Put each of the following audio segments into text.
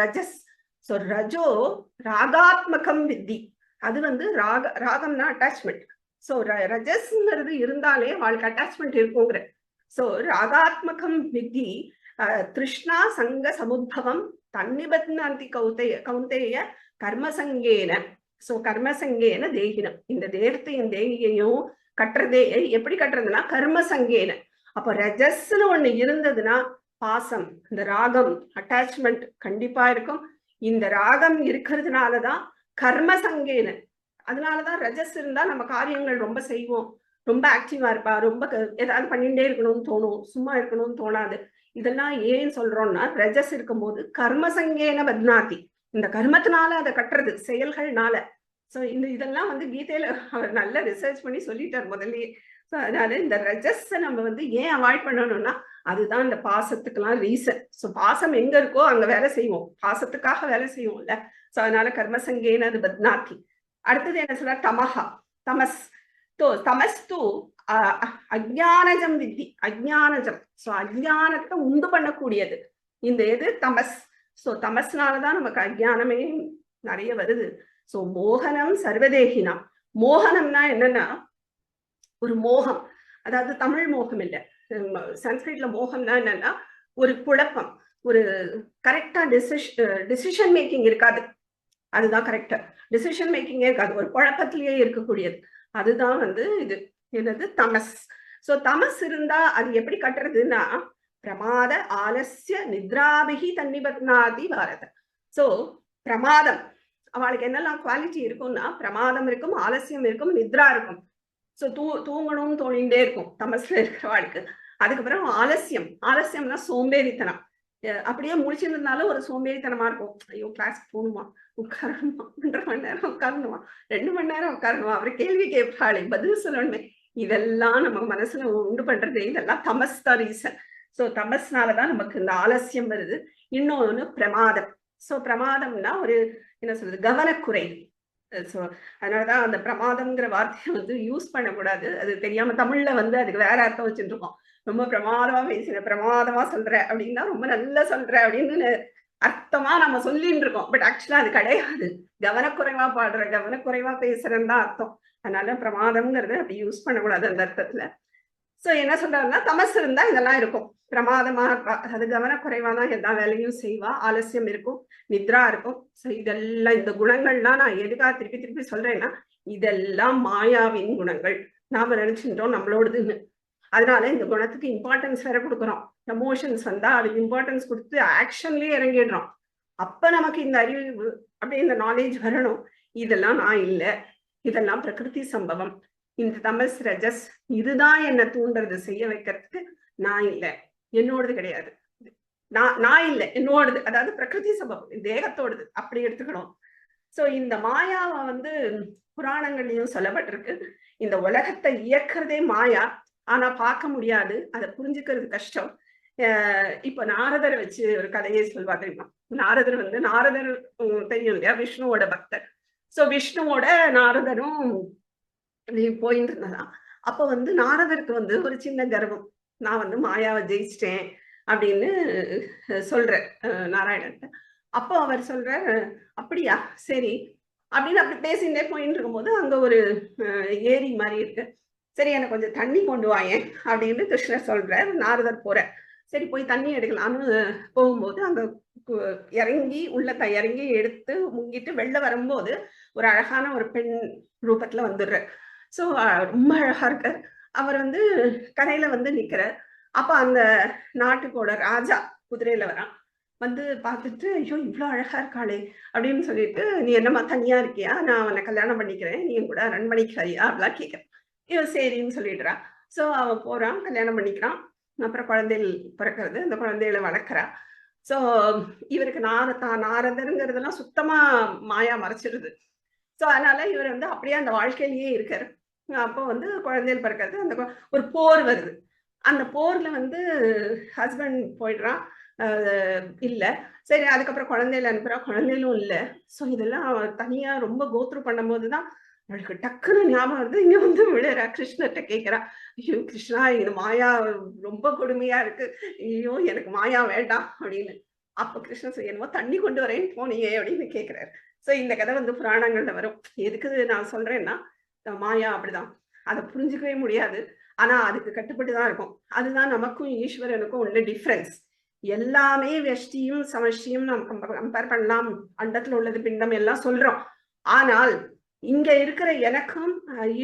ரஜஸ். சோ ரஜோ ராகாத்மகம் வித்தி. அது வந்து ராகம்னா அட்டாச்மெண்ட். சோ ரஜஸ்ங்கிறது இருந்தாலே அவளுக்கு அட்டாச்மெண்ட் இருக்குங்கிற. சோ ராகாத்மகம் வித்தி திருஷ்ணா சங்க சமுத்பவம் தன்னிபத்னாந்தி கௌந்தேய கர்மசங்கேன. சோ கர்மசங்கேன தேகினம். இந்த தேகத்தையும் தேகியையும் கட்டுறதே எப்படி கட்டுறதுன்னா கர்மசங்கேன. அப்போ ரஜஸ்ன்னு ஒண்ணு இருந்ததுன்னா பாசம், இந்த ராகம், அட்டாச்மெண்ட் கண்டிப்பா இருக்கும். இந்த ராகம் இருக்கிறதுனாலதான் கர்மசங்கேன. அதனாலதான் ரஜஸ் இருந்தா நம்ம காரியங்கள் ரொம்ப செய்வோம், ரொம்ப ஆக்டிவா இருப்பா, ரொம்ப ஏதாவது பண்ணிட்டே இருக்கணும்னு தோணும், சும்மா இருக்கணும்னு தோணாது. இதெல்லாம் ஏன் சொல்றோம்னா ரஜஸ் இருக்கும்போது கர்மசங்கேன பத்னாதி, இந்த கர்மத்தினால அதை கட்டுறது, செயல்கள்னால. ஸோ இதெல்லாம் வந்து கீதையில அவர் நல்ல ரிசர்ச் பண்ணி சொல்லிட்டார் முதல்லயே. ஸோ அதனால இந்த ரஜஸை நம்ம வந்து ஏன் அவாய்ட் பண்ணணும்னா அதுதான் இந்த பாசத்துக்கெல்லாம் ரீசன். ஸோ பாசம் எங்க இருக்கோ அங்க வேலை செய்வோம், பாசத்துக்காக வேலை செய்வோம்ல. ஸோ அதனால கர்மசங்கேன அது பத்னாதி. அடுத்தது என்ன சொல்ற, தமஹா, தமஸ். தமஸ்து அஜ்ஞானஜம் வித்தி, அஜ்ஞானஜம். ஸோ அஜ்ஞானத்தை உண்டு பண்ணக்கூடியது இந்த எது, தமஸ். ஸோ தமஸ்னாலதான் நமக்கு அஜ்ஞானமே நிறைய வருது. சோ மோகனம் சர்வதேகினா. மோகனம்னா என்னன்னா ஒரு மோகம், அதாவது தமிழ் மோகம் இல்ல, சன்ஸ்கிரிட்ல மோகம்னா என்னன்னா ஒரு குழப்பம், ஒரு கரெக்டா டிசிஷன் மேக்கிங் இருக்காது. அதுதான் கரெக்டா டிசிஷன் மேக்கிங்கே இருக்காது, ஒரு குழப்பத்திலேயே இருக்கக்கூடியது. அதுதான் வந்து இது என்னது தமஸ். சோ தமஸ் இருந்தா அது எப்படி கட்டுறதுன்னா பிரமாத ஆலசிய நித்ராபிகி தன்னிபத்னாதி பாரத. சோ பிரமாதம், அவளுக்கு என்னெல்லாம் குவாலிட்டி இருக்கும்னா பிரமாதம் இருக்கும், ஆலசியம் இருக்கும், நித்ரா இருக்கும். சோ தூங்கணும்னு தோணிண்டே இருக்கும் தமஸ்ல இருக்கிறவாளுக்கு. அதுக்கப்புறம் ஆலசியம், ஆலசியம்னா சோம்பேறித்தனம். அப்படியே முடிச்சிருந்தாலும் ஒரு சோம்பேறித்தனமா இருக்கும். ஐயோ கிளாஸ் போகணுமா, உட்காரணுமா, 1.5 மணி நேரம் உட்காரணுமா, 2 மணி நேரம் உட்காரணுமா, அவர் கேள்வி கேட்பாளே பதில் சொல்லணுமே, இதெல்லாம் நம்ம மனசுல உண்டு பண்றது இதெல்லாம் தமஸ் தான் ரீசன். சோ தமஸ்னாலதான் நமக்கு இந்த ஆலசியம் வருது. இன்னொன்னு பிரமாதம். சோ பிரமாதம்னா ஒரு என்ன சொல்றது, கவனக்குறைவு. சோ அதனாலதான் அந்த பிரமாதம்ங்கிற வார்த்தையை வந்து யூஸ் பண்ணக்கூடாது. அது தெரியாம தமிழ்ல வந்து அதுக்கு வேற அர்த்தம் வச்சுட்டு இருக்கோம். ரொம்ப பிரமாதமா பேசுற, பிரமாதமா சொல்ற அப்படின்னா ரொம்ப நல்லா சொல்ற அப்படின்னு அர்த்தமா நம்ம சொல்லிட்டு இருக்கோம். பட் ஆக்சுவலா அது கிடையாது. கவனக்குறைவா பாடுற, கவனக்குறைவா பேசுறன்னு தான் அர்த்தம். அதனால பிரமாதம்ங்கிறது அப்படி யூஸ் பண்ணக்கூடாது அந்த அர்த்தத்துல. சோ என்ன சொல்றாருன்னா தமஸ் இருந்தா இதெல்லாம் இருக்கும், பிரமாதமா இருப்பா, அது கவனக்குறைவாதான் எல்லா வேலையும் செய்வா, ஆலசியம் இருக்கும், நித்ரா இருக்கும். சோ இதெல்லாம் இந்த குணங்கள்லாம் நான் எதுக்காக திருப்பி திருப்பி சொல்றேன்னா இதெல்லாம் மாயாவின் குணங்கள். நாம நினைச்சுட்டோம் நம்மளோடதுன்னு. அதனால இந்த குணத்துக்கு இம்பார்ட்டன்ஸ் வேற கொடுக்குறோம். எமோஷன்ஸ் வந்தா அதுக்கு இம்பார்ட்டன்ஸ் கொடுத்து ஆக்ஷன்லயே இறங்கிடுறோம். அப்ப நமக்கு இந்த அறிவு அப்படி இந்த நாலேஜ் வரணும். இதெல்லாம் நான் இல்லை, இதெல்லாம் பிரகிருதி சம்பவம். இந்த தமஸ் ரஜஸ் இதுதான் என்ன தூண்டுறது செய்ய வைக்கிறதுக்கு. நான் இல்லை, என்னோடது கிடையாது. நான் இல்லை, என்னோடது, அதாவது பிரகிருதி சம்பவம், தேகத்தோடது அப்படி எடுத்துக்கணும். சோ இந்த மாயாவை வந்து புராணங்கள்லயும் சொல்லப்பட்டிருக்கு. இந்த உலகத்தை இயக்கிறதே மாயா, ஆனா பார்க்க முடியாது, அதை புரிஞ்சுக்கிறது கஷ்டம். இப்ப நாரதரை வச்சு ஒரு கதையை சொல்வா தெரியுமா. நாரதர் வந்து நாரதர் தெரியும் இல்லையா, விஷ்ணுவோட பக்தர். சோ விஷ்ணுவோட நாரதரும் போயிட்டு இருந்ததான். அப்ப வந்து நாரதருக்கு வந்து ஒரு சின்ன கர்வம், நான் வந்து மாயாவை ஜெயிச்சிட்டேன் அப்படின்னு சொல்றேன் நாராயணன். அப்போ அவர் சொல்ற, அப்படியா சரி அப்படின்னு அப்படி பேசிட்டே போயிட்டு இருக்கும்போது அங்க ஒரு ஏரி மாதிரி இருக்கு. சரி எனக்கு கொஞ்சம் தண்ணி கொண்டு வாயேன் அப்படின்னு கிருஷ்ணர் சொல்றார். நாரதர் போற, சரி போய் தண்ணி எடுக்கலாம்னு போகும்போது அங்க இறங்கி உள்ள இறங்கி எடுத்து முங்கிட்டு வெளில வரும்போது ஒரு அழகான ஒரு பெண் ரூபத்துல வந்துடுற. சோ ரொம்ப அழகா இருக்கார். அவர் வந்து கரையில வந்து நிக்கிறார். அப்ப அந்த நாட்டுக்கோட ராஜா குதிரையில வரான். வந்து பார்த்துட்டு, ஐயோ இவ்வளவு அழகா இருக்காளே அப்படின்னு சொல்லிட்டு, நீ என்னம்மா தனியா இருக்கியா, நான் அவனை கல்யாணம் பண்ணிக்கிறேன், நீ கூட அரண்மனைக்காரியா அப்படிலாம் கேட்கிறேன். இவன் சரின்னு சொல்லிடுறான். சோ அவன் போறான், கல்யாணம் பண்ணிக்கிறான். அப்புறம் குழந்தைகள் பிறக்கிறது, அந்த குழந்தைகளை வளர்க்குறா. சோ இவருக்கு நாரதருங்கிறதெல்லாம் சுத்தமா மாயா மறைச்சிடுது. சோ அதனால இவர் வந்து அப்படியே அந்த வாழ்க்கையிலேயே இருக்காரு. அப்போ வந்து குழந்தைகள் பிறக்கிறது, அந்த ஒரு போர் வருது. அந்த போர்ல வந்து ஹஸ்பண்ட் போயிடுறான், இல்ல. சரி அதுக்கப்புறம் குழந்தையில அனுப்புறா, குழந்தைகளும் இல்ல. சோ இதெல்லாம் தனியா ரொம்ப கோத்ரூ பண்ணும்போதுதான் அவளுக்கு டக்குன்னு ஞாபகம் வருது. இங்க வந்து விழுறா, கிருஷ்ணர்கிட்ட கேட்கிறா, ஐயோ கிருஷ்ணா இது மாயா ரொம்ப கொடுமையா இருக்கு, ஐயோ எனக்கு மாயா வேண்டாம் அப்படின்னு. அப்ப கிருஷ்ணன் என்னமோ தண்ணி கொண்டு வரேன்னு போனீங்க அப்படின்னு கேட்கிறாரு. சோ இந்த கதை வந்து புராணங்கள்ல வரும். எதுக்கு நான் சொல்றேன்னா, மாயா அப்படிதான், அதை புரிஞ்சுக்கவே முடியாது. ஆனா அதுக்கு கட்டுப்பட்டுதான் இருக்கும். அதுதான் நமக்கும் ஈஸ்வரனுக்கும் உள்ள டிஃபரன்ஸ். எல்லாமே வெஷ்டியும் சமஷ்டியும் நம்ம கம்பேர் பண்ணலாம், அண்டத்துல உள்ளது பிண்டம் எல்லாம் சொல்றோம். ஆனால் இங்க இருக்கிற எனக்கும்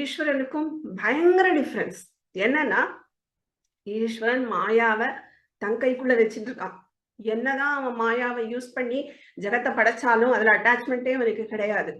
ஈஸ்வரனுக்கும் பயங்கர டிஃபரன்ஸ். என்னன்னா, ஈஸ்வரன் மாயாவை தன் கைக்குள்ள வச்சுட்டு இருக்கான். என்னதான் அவன் மாயாவை யூஸ் பண்ணி ஜெகத்தை படைச்சாலும் அதுல அட்டாச்மெண்டே அவனுக்கு கிடையாது.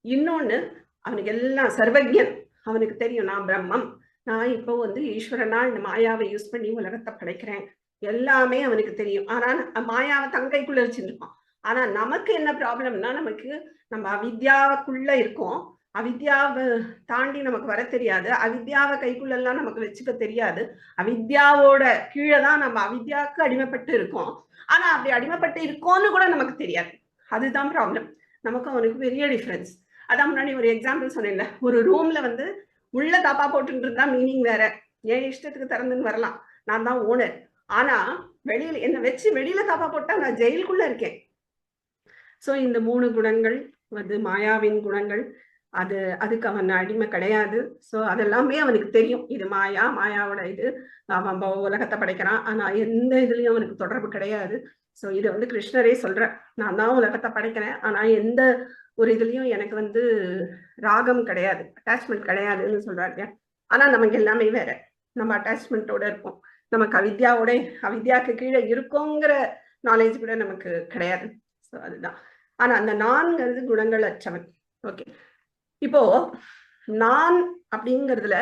இன்னொன்னு, அவனுக்கு எல்லாம் சர்வஜன். அவனுக்கு தெரியும் நான் பிரம்மம், நான் இப்போ வந்து ஈஸ்வரனா இந்த மாயாவை யூஸ் பண்ணி உலகத்தை படைக்கிறேன், எல்லாமே அவனுக்கு தெரியும். ஆனா மாயாவை தங்கைக்குள்ள வச்சுருப்பான். ஆனா நமக்கு என்ன ப்ராப்ளம்னா, நமக்கு நம்ம அவித்யாவுக்குள்ள இருக்கோம், அவித்யாவை தாண்டி நமக்கு வர தெரியாது, அவித்யாவை கைக்குள்ள எல்லாம் நமக்கு வச்சுக்க தெரியாது, அவித்யாவோட கீழே தான் நம்ம அவித்யாவுக்கு அடிமைப்பட்டு இருக்கோம். ஆனா அப்படி அடிமைப்பட்டு இருக்கோம்னு கூட நமக்கு தெரியாது. அதுதான் ப்ராப்ளம். நமக்கு அவனுக்கு பெரிய டிஃபரன்ஸ். அதான் முன்னாடி ஒரு எக்ஸாம்பிள் சொன்னேன்ல, ஒரு ரூம்ல வந்து உள்ள தாப்பா போட்டு இருந்தா மீனிங் வேற, என் இஷ்டத்துக்கு திறந்துன்னு வரலாம், நான் தான் ஓனர். ஆனா வெளியில என்ன வச்சு வெளியில தாப்பா போட்டா நான் ஜெயிலுக்குள்ள இருக்கேன். சோ இந்த 3 குணங்கள் வந்து மாயாவின் குணங்கள். அதுக்கு அவன் அடிமை கிடையாது. சோ அதெல்லாமே அவனுக்கு தெரியும், இது மாயா, மாயாவோட இது, அவன் உலகத்தை படைக்கிறான். ஆனா எந்த இதுலயும் அவனுக்கு தொடர்பு கிடையாது. சோ இதை வந்து கிருஷ்ணரே சொல்ற, நான் தான் உலகத்தை படைக்கிறேன், ஆனா எந்த ஒரு இதுலயும் எனக்கு வந்து ராகம் கிடையாது, அட்டாச்மெண்ட் கிடையாதுன்னு சொல்றாரு. ஆனா நமக்கு எல்லாமே வேற, நம்ம அட்டாச்மெண்டோட இருப்போம், நமக்கு அவித்யாவுக்கு கீழே இருக்கோங்கிற நாலேஜ் கூட நமக்கு கிடையாது. ஸோ அதுதான். ஆனா அந்த நான்கிறது குணங்கள் அற்றவன். ஓகே, இப்போ நான் அப்படிங்கிறதுல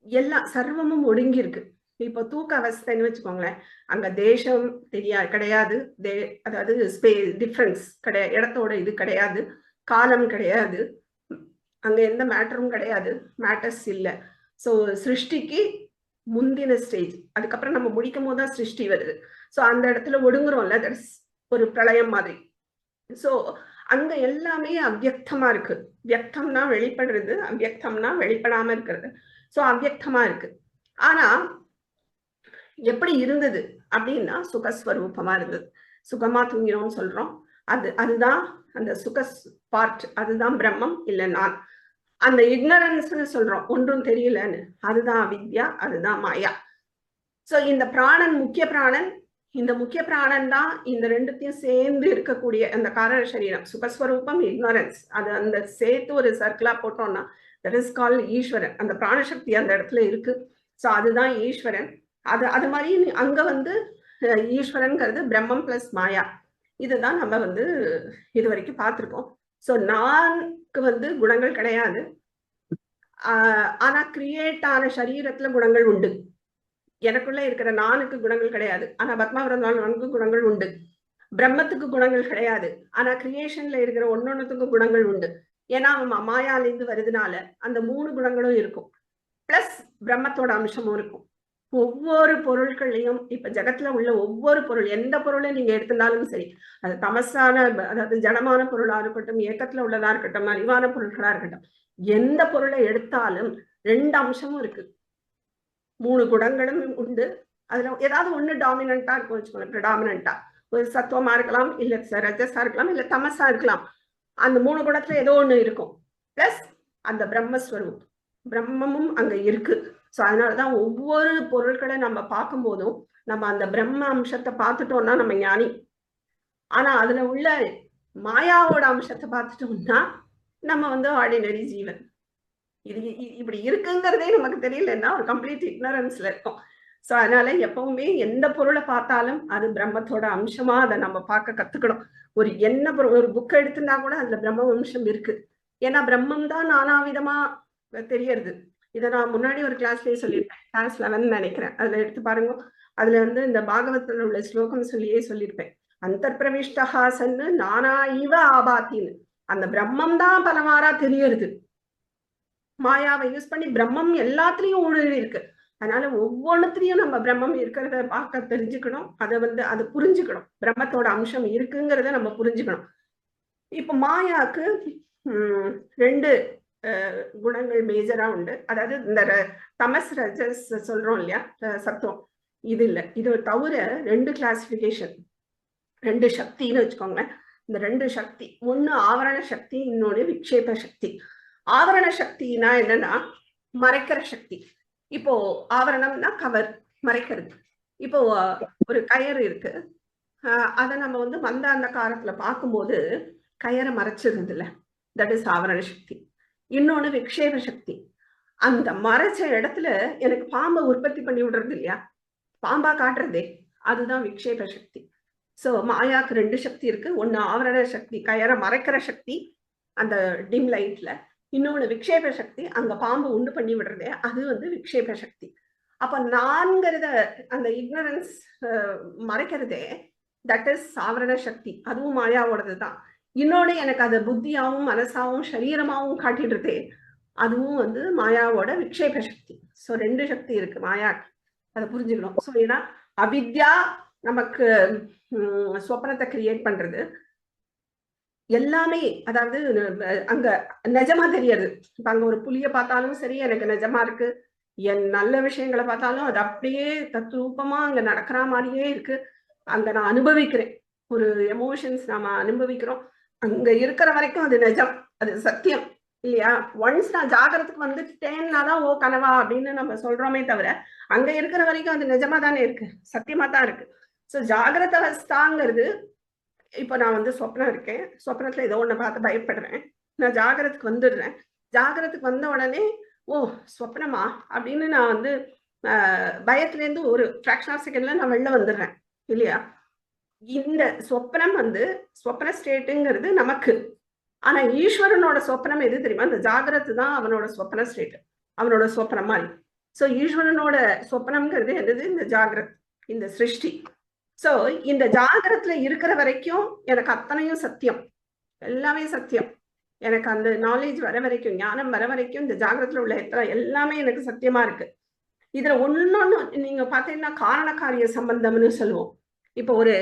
எல்லாம் சர்வமும் ஒடுங்கி இருக்கு. இப்போ தூக்க அவஸ்தைன்னு வச்சுக்கோங்களேன், அங்க தேசம் கிடையாது, அதாவது டிஃபரன்ஸ் கிடையாது, இடத்தோட இது கிடையாது, காலம் கிடையாது, அங்க எந்த மேட்டரும் கிடையாது, மேட்டர்ஸ் இல்லை. ஸோ சிருஷ்டிக்கு முந்தின ஸ்டேஜ், அதுக்கப்புறம் நம்ம முடிக்கும் போது தான் சிருஷ்டி வருது. ஸோ அந்த இடத்துல ஒடுங்குறோம்ல, தட்ஸ் ஒரு பிரளயம் மாதிரி. ஸோ அங்க எல்லாமே அவ்யக்தமா இருக்கு. வியக்தம்னா வெளிப்படுறது, அவ்யக்தம்னா வெளிப்படாம இருக்கிறது. ஸோ அவ்யக்தமா இருக்கு. ஆனா எப்படி இருந்தது அப்படின்னா, சுகஸ்வரூபமா இருந்தது. சுகமா தூங்கினோம்னு சொல்றோம், அதுதான் அந்த சுக பார்ட், அதுதான் பிரம்மம் இல்ல நான். அந்த இக்னரன்ஸ்னு சொல்றோம், ஒன்றும் தெரியலன்னு, அதுதான் அவித்யா, அதுதான் மாயா. சோ இந்த பிராணன், முக்கிய பிராணன், இந்த முக்கிய பிராணன் தான் இந்த ரெண்டுத்தையும் சேர்ந்து இருக்கக்கூடிய அந்த காரண சரீரம். சுகஸ்வரூபம், இக்னரன்ஸ், அது அந்த சேர்த்து ஒரு சர்க்கிளா போட்டோம்னா தட் இஸ் கால்ட் ஈஸ்வரன். அந்த பிராணசக்தி அந்த இடத்துல இருக்கு. சோ அதுதான் ஈஸ்வரன். அது மாதிரி அங்க வந்து ஈஸ்வரன்ங்கிறது பிரம்மம் பிளஸ் மாயா. இதுதான் நம்ம வந்து இது வரைக்கும் பார்த்திருக்கோம். சோ நான்கு வந்து குணங்கள் கிடையாது. ஆனா கிரியேட் ஆன சரீரத்துல குணங்கள் உண்டு. எனக்குள்ள இருக்கிற நானுக்கு குணங்கள் கிடையாது, ஆனா பத்மாவரந்தாளுக்கு குணங்கள் உண்டு. பிரம்மத்துக்கு குணங்கள் கிடையாது, ஆனா கிரியேஷன்ல இருக்கிற ஒன்னொன்னுத்துக்கு குணங்கள் உண்டு. ஏன்னா அவன் மாயாலேருந்து வருதுனால அந்த 3 குணங்களும் இருக்கும், பிளஸ் பிரம்மத்தோட அம்சமும் இருக்கும். ஒவ்வொரு பொருட்களையும், இப்ப ஜகத்துல உள்ள ஒவ்வொரு பொருள், எந்த பொருளை நீங்க எடுத்துனாலும் சரி, அது தமசான, அதாவது ஜடமான பொருளா இருக்கட்டும், ஏக்கத்துல உள்ளதா இருக்கட்டும், அறிவான பொருட்களா இருக்கட்டும், எந்த பொருளை எடுத்தாலும் 2 அம்சமும் இருக்கு, 3 குணங்களும் உண்டு. அதுல ஏதாவது ஒண்ணு டாமினண்டா இருக்கும் வச்சுக்கோங்க, ப்ரிடாமினண்டா. ஒரு சத்துவமா இருக்கலாம், இல்ல ரஜஸா இருக்கலாம், இல்ல தமசா இருக்கலாம். அந்த 3 குணத்துல ஏதோ ஒண்ணு இருக்கும். பிளஸ் அந்த பிரம்மஸ்வரூப், பிரம்மமும் அங்க இருக்கு. ஸோ அதனாலதான் ஒவ்வொரு பொருட்களை நம்ம பார்க்கும் போதும் நம்ம அந்த பிரம்ம அம்சத்தை பார்த்துட்டோம்னா நம்ம ஞானி. ஆனா அதுல உள்ள மாயாவோட அம்சத்தை பார்த்துட்டோம்னா நம்ம வந்து ஆர்டினரி ஜீவன். இது இப்படி இருக்குங்கிறதே நமக்கு தெரியலன்னா ஒரு கம்ப்ளீட் இக்னரன்ஸ்ல இருக்கும். ஸோ அதனால எப்பவுமே எந்த பொருளை பார்த்தாலும் அது பிரம்மத்தோட அம்சமா அதை நம்ம பார்க்க கத்துக்கணும். ஒரு புக்கை எடுத்துனா கூட அதுல பிரம்ம அம்சம் இருக்கு. ஏன்னா பிரம்மம் தான் நானாவிதமா தெரியறது. இதை நான் முன்னாடி ஒரு கிளாஸ்லயே சொல்லியிருப்பேன், கிளாஸ் 11 நினைக்கிறேன், அதுல எடுத்து பாருங்க. அதுல வந்து இந்த பாகவத்துல உள்ள ஸ்லோகம் சொல்லியே சொல்லியிருப்பேன், அந்தர்பிரவிஷ்டஹாசன்னு நானா இவ ஆபாத்தின்னு. அந்த பிரம்மம் தான் பலமாரா தெரியறது. மாயாவை யூஸ் பண்ணி பிரம்மம் எல்லாத்துலயும் ஊடுருவி இருக்கு. அதனால ஒவ்வொன்றுத்திலையும் நம்ம பிரம்மம் இருக்கிறத பார்க்க தெரிஞ்சுக்கணும், அதை புரிஞ்சுக்கணும், பிரம்மத்தோட அம்சம் இருக்குங்கிறத நம்ம புரிஞ்சுக்கணும். இப்ப மாயாக்கு 2 குணங்கள் மேஜரா உண்டு. அதாவது இந்த தமஸ் ரஜஸ் சொல்றோம் இல்லையா, சத்துவம், இது இல்ல, இது தவிர 2 கிளாசிபிகேஷன். ரெண்டு சக்தின்னு வச்சுக்கோங்களேன். இந்த ரெண்டு சக்தி, ஒண்ணு ஆவரண சக்தி, இன்னொன்னு விக்ஷேப சக்தி. ஆவரண சக்தினா என்னன்னா மறைக்கிற சக்தி. இப்போ ஆவரணம்னா கவர், மறைக்கிறது. இப்போ ஒரு கயிறு இருக்கு, அதை நம்ம வந்து மந்த அந்த காலத்துல பார்க்கும்போது கயிறை மறைச்சிருது இல்ல, தட் இஸ் ஆவரண சக்தி. இன்னொன்னு விக்ஷேப சக்தி, அந்த மறைச்ச இடத்துல எனக்கு பாம்பை உற்பத்தி பண்ணி விடுறது இல்லையா, பாம்பா காட்டுறதே, அதுதான் விக்ஷேப சக்தி. சோ மாயாக்கு ரெண்டு சக்தி இருக்கு. ஒன்னு ஆவரண சக்தி, கயரை மறைக்கிற சக்தி அந்த டிம் லைட்ல. இன்னொன்னு விக்ஷேப சக்தி, அங்க பாம்பு உண்டு பண்ணி விடுறதே, அது வந்து விக்ஷேப சக்தி. அப்ப நான்கிறத அந்த இக்னரன்ஸ் மறைக்கிறதே, தட் இஸ் ஆவரண சக்தி, அதுவும் மாயாவோடது தான். இன்னொன்னு எனக்கு அதை புத்தியாவும் மனசாவும் சரீரமாவும் காட்டிடுறதே, அதுவும் வந்து மாயாவோட விக்ஷேப சக்தி. சோ ரெண்டு சக்தி இருக்கு மாயாக்கு, அதை புரிஞ்சுக்கணும். சோ ஏன்னா அவித்யா நமக்கு சொப்பனத்தை கிரியேட் பண்றது எல்லாமே, அதாவது அங்க நிஜமா தெரியாது. இப்ப அங்க ஒரு புலிய பார்த்தாலும் சரி எனக்கு நிஜமா இருக்கு, என் நல்ல விஷயங்களை பார்த்தாலும் அது அப்படியே தத்ரூபமா அங்க நடக்கிற மாதிரியே இருக்கு. அங்க நான் அனுபவிக்கிறேன், ஒரு எமோஷன்ஸ் நாம அனுபவிக்கிறோம். அங்க இருக்கிற வரைக்கும் அது நிஜம், அது சத்தியம் இல்லையா. ஒன்ஸ் நான் ஜாகிரத்துக்கு வந்துட்டேன்னா தான் ஓ கனவா அப்படின்னு நம்ம சொல்றோமே தவிர, அங்க இருக்கிற வரைக்கும் அது நிஜமா தானே இருக்கு, சத்தியமா தான் இருக்கு. சோ ஜாகிரத அவஸ்தாங்கிறது, இப்ப நான் வந்து சொப்னம் இருக்கேன், சொப்னத்துல ஏதோ ஒண்ணு பார்த்து பயப்படுறேன், நான் ஜாகிரத்துக்கு வந்துடுறேன். ஜாகிரத்துக்கு வந்த உடனே ஓ சொப்னமா அப்படின்னு நான் வந்து பயத்துல இருந்து ஒரு ஃபிராக்ஷன் ஆஃப் செகண்ட்ல நான் வெளில வந்துடுறேன் இல்லையா. இந்த சொப்னம் வந்து சொப்ன ஸ்டேட்டுங்கிறது நமக்கு. ஆனா ஈஸ்வரனோட சொப்னம் எது தெரியுமா, இந்த ஜாகிரத்து தான் அவனோட சொப்ன ஸ்டேட், அவனோட சொப்னம் மாதிரி. சோ ஈஸ்வரனோட சொப்னம்ங்கிறது என்னது, இந்த ஜாகிரத், இந்த சிருஷ்டி. சோ இந்த ஜாகிரத்துல இருக்கிற வரைக்கும் எனக்கு அத்தனையும் சத்தியம், எல்லாமே சத்தியம். எனக்கு அந்த நாலேஜ் வர வரைக்கும், ஞானம் வர வரைக்கும் இந்த ஜாகிரத்துல உள்ள எல்லாமே எனக்கு சத்தியமா இருக்கு. இதுல ஒன்னொன்னு நீங்க பாத்தீங்கன்னா காரண காரிய சம்பந்தம்னு சொல்லுவோம். இப்போ ஒரு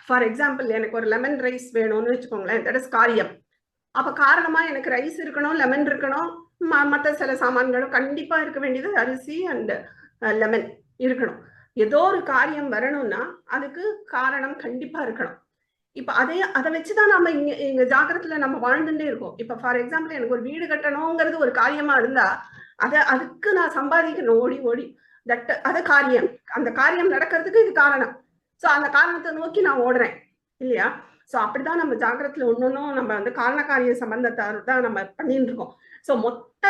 ஃபார் எக்ஸாம்பிள், எனக்கு ஒரு லெமன் ரைஸ் வேணும்னு வச்சுக்கோங்களேன், தட் இஸ் காரியம். அப்ப காரணமா எனக்கு ரைஸ் இருக்கணும், லெமன் இருக்கணும், மற்ற சில சாமான்களும் கண்டிப்பா இருக்க வேண்டியது அரிசி அண்ட் லெமன் இருக்கணும். ஏதோ ஒரு காரியம் வரணும்னா அதுக்கு காரணம் கண்டிப்பா இருக்கணும். இப்ப அதை வச்சுதான் நம்ம இங்க ஜாகிரத்துல நம்ம வாழ்ந்துட்டே இருக்கோம். இப்ப ஃபார் எக்ஸாம்பிள், எனக்கு ஒரு வீடு கட்டணுங்கிறது ஒரு காரியமா இருந்தா அதுக்கு நான் சம்பாதிக்கணும் ஓடி ஓடி, அது காரியம். அந்த காரியம் நடக்கிறதுக்கு இது காரணம். சோ அந்த காரணத்தை நோக்கி நான் ஓடுறேன் இல்லையா. சோ அப்படிதான் நம்ம ஜாகிரத்துல ஒன்னொன்னும் நம்ம வந்து காரண காரிய சம்பந்தத்தை தான் நம்ம பண்ணிட்டு இருக்கோம். சோ மொத்த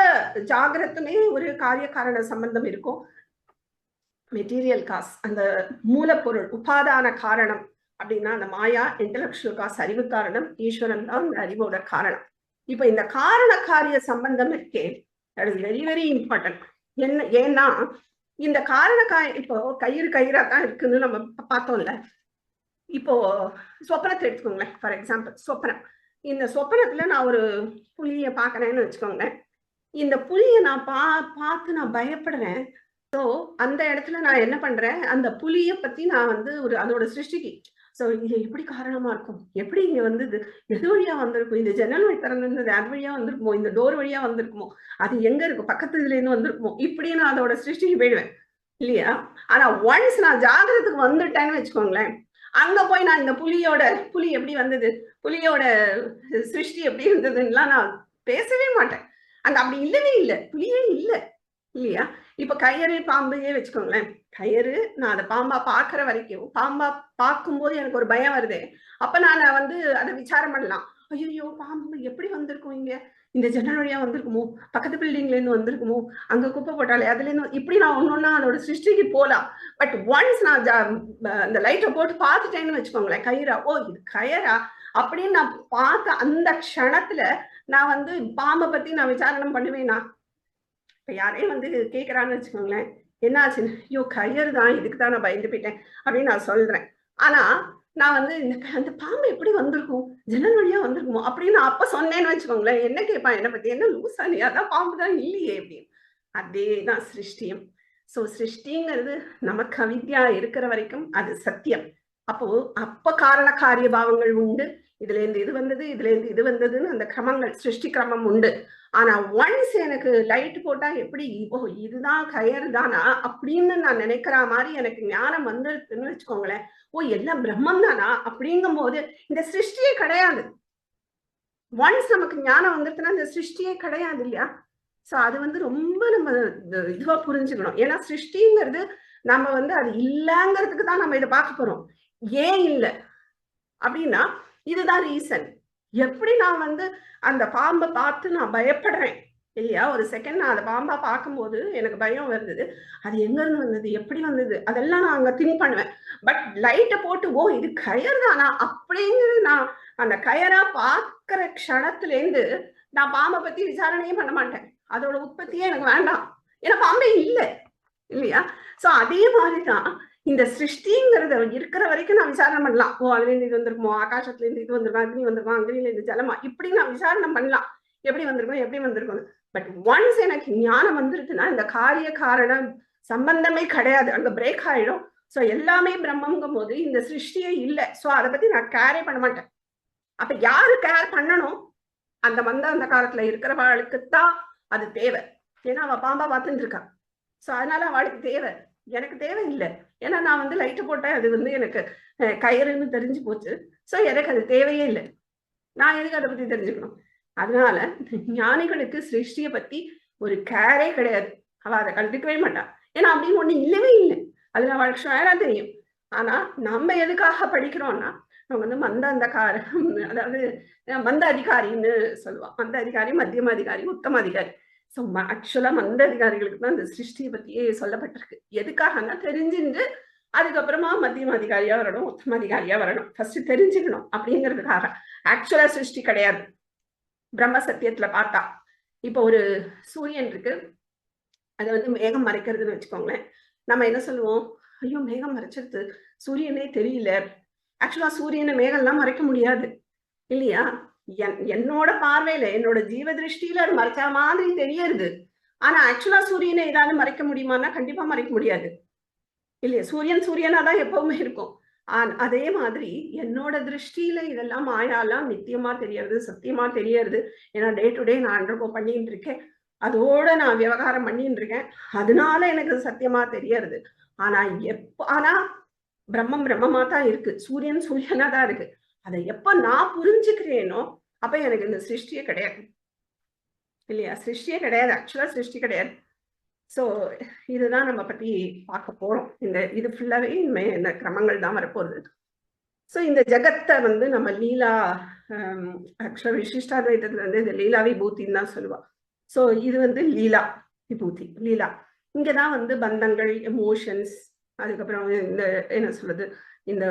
ஜாகிரத்துமே ஒரு காரிய காரண சம்பந்தம் இருக்கும். மெட்டீரியல் காஸ், அந்த மூலப்பொருள் உபாதான காரணம் அப்படின்னா அந்த மாயா, இன்டலெக்சுவல் காஸ் அறிவு காரணம், ஈஸ்வரன் தான் அந்த அறிவோட காரணம். இப்ப இந்த காரண காரிய சம்பந்தம் இருக்கே, that is very very important. ஏன்னா இந்த காரண இப்போ கயிறா தான் இருக்குன்னு நம்ம பார்த்தோம்ல. இப்போ சொப்பனத்தை எடுத்துக்கோங்களேன் ஃபார் எக்ஸாம்பிள், சொப்பனம். இந்த சொப்பனத்துல நான் ஒரு புலிய பாக்குறேன்னு வச்சுக்கோங்களேன். இந்த புலிய நான் பார்த்து நான் பயப்படுறேன். ஸோ அந்த இடத்துல நான் என்ன பண்றேன், அந்த புலிய பத்தி நான் வந்து ஒரு அதோட சிருஷ்டிக்கு, ஸோ இது எப்படி காரணமா இருக்கும், எப்படி இங்க வந்தது, எது வழியா வந்திருக்கும், இந்த ஜன்னல் வழி திறந்திருந்தது அது வழியா வந்திருக்குமோ, இந்த டோர் வழியா வந்திருக்குமோ, அது எங்க இருக்கும், பக்கத்து இதுல இருந்து வந்திருக்குமோ, இப்படி நான் அதோட சிருஷ்டிக்கு போயிடுவேன் இல்லையா. ஆனா ஒன்ஸ் நான் ஜாகிரத்துக்கு வந்துட்டேன்னு வச்சுக்கோங்களேன், அங்க போய் நான் இந்த புலி எப்படி வந்தது, புலியோட சிருஷ்டி எப்படி இருந்ததுன்னா நான் பேசவே மாட்டேன். அங்க அப்படி இல்லவே இல்லை, புலியே இல்லை இல்லையா. இப்ப கயிறு பாம்பையே வச்சுக்கோங்களேன், கயிறு நான் அதை பாம்பா பாக்குற வரைக்கும், பாம்பா பார்க்கும்போது எனக்கு ஒரு பயம் வருது. அப்ப நான் வந்து அதை விசாரம் பண்ணலாம், ஐயோ பாம்பு எப்படி வந்திருக்கும், இங்க இந்த ஜன்னல் வழியா வந்திருக்குமோ, பக்கத்து பில்டிங்ல இருந்து வந்திருக்குமோ, அங்க குப்பை போட்டாலே அதுல இருந்து, இப்படி நான் ஒன்னொன்னா அதோட சிருஷ்டிக்கு போலாம். பட் ஒன்ஸ் நான் அந்த லைட்டை போட்டு பார்த்துட்டேன்னு வச்சுக்கோங்களேன், கயிறா, ஓ இது கயிறா அப்படின்னு நான் பார்த்த அந்த க்ஷணத்துல நான் வந்து பாம்பை பத்தி நான் விசாரணம் பண்ணுவேனா. இப்ப யாரையும் வந்து கேட்கறான்னு வச்சுக்கோங்களேன், என்ன ஆச்சுன்னு, ஐயோ கயிறு தான், இதுக்கு தான் நான் பயந்து போயிட்டேன் அப்படின்னு நான் சொல்றேன். ஆனா நான் வந்து அந்த பாம்பு எப்படி வந்திருக்கும், ஜன்னல் வழியா வந்திருக்குமோ அப்படின்னு நான் அப்ப சொன்னேன்னு வச்சுக்கோங்களேன், என்ன கேட்பான், என்ன பத்தி, என்ன லூசா நீ, அதான் பாம்பு தான் இல்லையே அப்படின்னு. அதேதான் சிருஷ்டியும். சோ சிருஷ்டிங்கிறது நமக்கு அவித்யா இருக்கிற வரைக்கும் அது சத்தியம். அப்போ அப்ப காரண காரிய பாவங்கள் உண்டு, இதுல இருந்து இது வந்தது, இதுல இருந்து இது வந்ததுன்னு அந்த கிரமங்கள், சிருஷ்டி கிரமம் உண்டு. ஆனா ஒன்ஸ் எனக்கு லைட் போட்டா எப்படி ஓ இதுதான் கயர் தானா அப்படின்னு நான் நினைக்கிற மாதிரி எனக்கு ஞானம் வந்துருக்குன்னு வச்சுக்கோங்களேன். ஓ எல்லாம் பிரம்மம் தானா அப்படிங்கும் போது இந்த சிருஷ்டியே கிடையாது. ஒன்ஸ் நமக்கு ஞானம் வந்துருச்சுன்னா இந்த சிருஷ்டியே கிடையாது இல்லையா? சோ அது வந்து ரொம்ப நம்ம இதுவா புரிஞ்சுக்கணும். ஏன்னா சிருஷ்டிங்கிறது நம்ம வந்து அது இல்லங்கிறதுக்கு தான் நம்ம இதை பார்க்க போறோம். ஏன் இல்லை அப்படின்னா இதுதான் ரீசன். எப்படி நான் வந்து அந்த பாம்பை பார்த்து நான் பயப்படுறேன் இல்லையா? ஒரு செகண்ட் நான் அந்த பாம்பா பார்க்கும்போது எனக்கு பயம் வந்தது. அது எங்க இருந்து வந்தது, எப்படி வந்தது, அதெல்லாம் நான் அங்க திங்க் பண்ணுவேன். பட் லைட்டை போட்டு ஓ இது கயர் தானா அப்படிங்கிறது நான் அந்த கயரா பார்க்கிற க்ஷணத்துல இருந்து நான் பாம்பை பத்தி விசாரணையே பண்ண மாட்டேன். அதோட உற்பத்தியே எனக்கு வேண்டாம். ஏன்னா பாம்பே இல்லை இல்லையா? சோ அதே மாதிரிதான் இந்த சிருஷ்டிங்கிறத இருக்கிற வரைக்கும் நான் விசாரணை பண்ணலாம். ஓ அதுல இருந்து இது வந்திருக்குமோ, ஆகாசத்துல இருந்து இது வந்திருக்கும், அக்னி வந்திருக்கும், அக்னியில இருந்து ஜலமா, இப்படி நான் விசாரணை பண்ணலாம். எப்படி வந்திருக்கும், எப்படி வந்திருக்கும். பட் ஒன்ஸ் எனக்கு ஞானம் வந்துருக்குன்னா இந்த காரிய காரணம் சம்பந்தமே கிடையாது, அங்க பிரேக் ஆயிடும். சோ எல்லாமே பிரம்மங்கும் போது இந்த சிருஷ்டியே இல்லை. சோ அதை பத்தி நான் கேரே பண்ண மாட்டேன். அப்ப யாரு கேர் பண்ணணும்? அந்த காலத்துல இருக்கிறவளுக்குத்தான் அது தேவை. ஏன்னா அவ பாம்பா பார்த்துட்டு இருக்கா. சோ அதனால அவளுக்கு தேவை. எனக்கு தேவை இல்லை. ஏன்னா நான் வந்து லைட்டு போட்டேன், அது வந்து எனக்கு கயிறுன்னு தெரிஞ்சு போச்சு. சோ எனக்கு அது தேவையே இல்லை. நான் எதுக்கு அதை பத்தி தெரிஞ்சுக்கணும்? அதனால ஞானிகளுக்கு சிருஷ்டியை பத்தி ஒரு கேரே கிடையாது. அவ அதை கண்டுக்கவே மாட்டா. ஏன்னா அப்படின்னு ஒண்ணு இல்லவே இல்லை. அதுல அவளுக்கு ஷேரா தெரியும். ஆனா நம்ம எதுக்காக படிக்கிறோம்னா நம்ம வந்து அதாவது மந்த அதிகாரின்னு சொல்லுவான். மந்த அதிகாரி, மத்தியம அதிகாரி, உத்தம அதிகாரி. ஸோ ஆக்சுவலா மந்த அதிகாரிகளுக்கு தான் இந்த சிருஷ்டியை பத்தியே சொல்லப்பட்டிருக்கு. எதுக்காகனா தெரிஞ்சுட்டு அதுக்கப்புறமா மத்தியம அதிகாரியா வரணும், உத்தம அதிகாரியா வரணும். ஃபர்ஸ்ட் தெரிஞ்சுக்கணும் அப்படிங்கிறதுக்காக. ஆக்சுவலா சிருஷ்டி கிடையாது. பிரம்ம சத்தியத்துல பார்த்தா இப்போ ஒரு சூரியன் இருக்கு, அதை வந்து மேகம் மறைக்கிறதுன்னு வச்சுக்கோங்களேன். நம்ம என்ன சொல்லுவோம், ஐயோ மேகம் மறைச்சிருது, சூரியனே தெரியல. ஆக்சுவலா சூரியனை மேகம்லாம் மறைக்க முடியாது இல்லையா? என்னோட பார்வையில, என்னோட ஜீவ திருஷ்டியில அது மறைச்ச மாதிரி தெரியறது. ஆனா ஆக்சுவலா சூரியனை ஏதாவது மறைக்க முடியுமான்னா கண்டிப்பா மறைக்க முடியாது இல்லையா? சூரியனா தான் எப்பவுமே இருக்கும். அதே மாதிரி என்னோட திருஷ்டியில இதெல்லாம் மாயாலாம் நித்தியமா தெரியறது, சத்தியமா தெரியறது. ஏன்னா டே டு டே நான் அண்டர்கோ பண்ணிட்டு இருக்கேன், அதோட நான் விவகாரம் பண்ணிட்டு இருக்கேன். அதனால எனக்கு சத்தியமா தெரியறது. ஆனா பிரம்மம் பிரம்மமா தான் இருக்கு, சூரியன் சூரியனா தான் இருக்கு. அதை எப்ப நான் புரிஞ்சுக்கிறேனோ அப்ப எனக்கு இந்த சிருஷ்டியே கிடையாது இல்லையா? சிருஷ்டியே கிடையாது, ஆக்சுவலா சிருஷ்டி கிடையாது. சோ இதுதான் நம்ம பத்தி பார்க்க போறோம். இது ஃபுல்லாவே இந்த கிரமங்கள் தான் வரப்போகுது. சோ இந்த ஜகத்தை வந்து நம்ம லீலா, ஆக்சுவலா விசிஷ்டாத்வைத்தத்துல வந்து இந்த லீலா விபூத்தின்னு தான் சொல்லுவா. சோ இது வந்து லீலா விபூதி, லீலா. இங்கதான் வந்து பந்தங்கள், எமோஷன்ஸ், அதுக்கப்புறம் இந்த என்ன சொல்றது, இந்த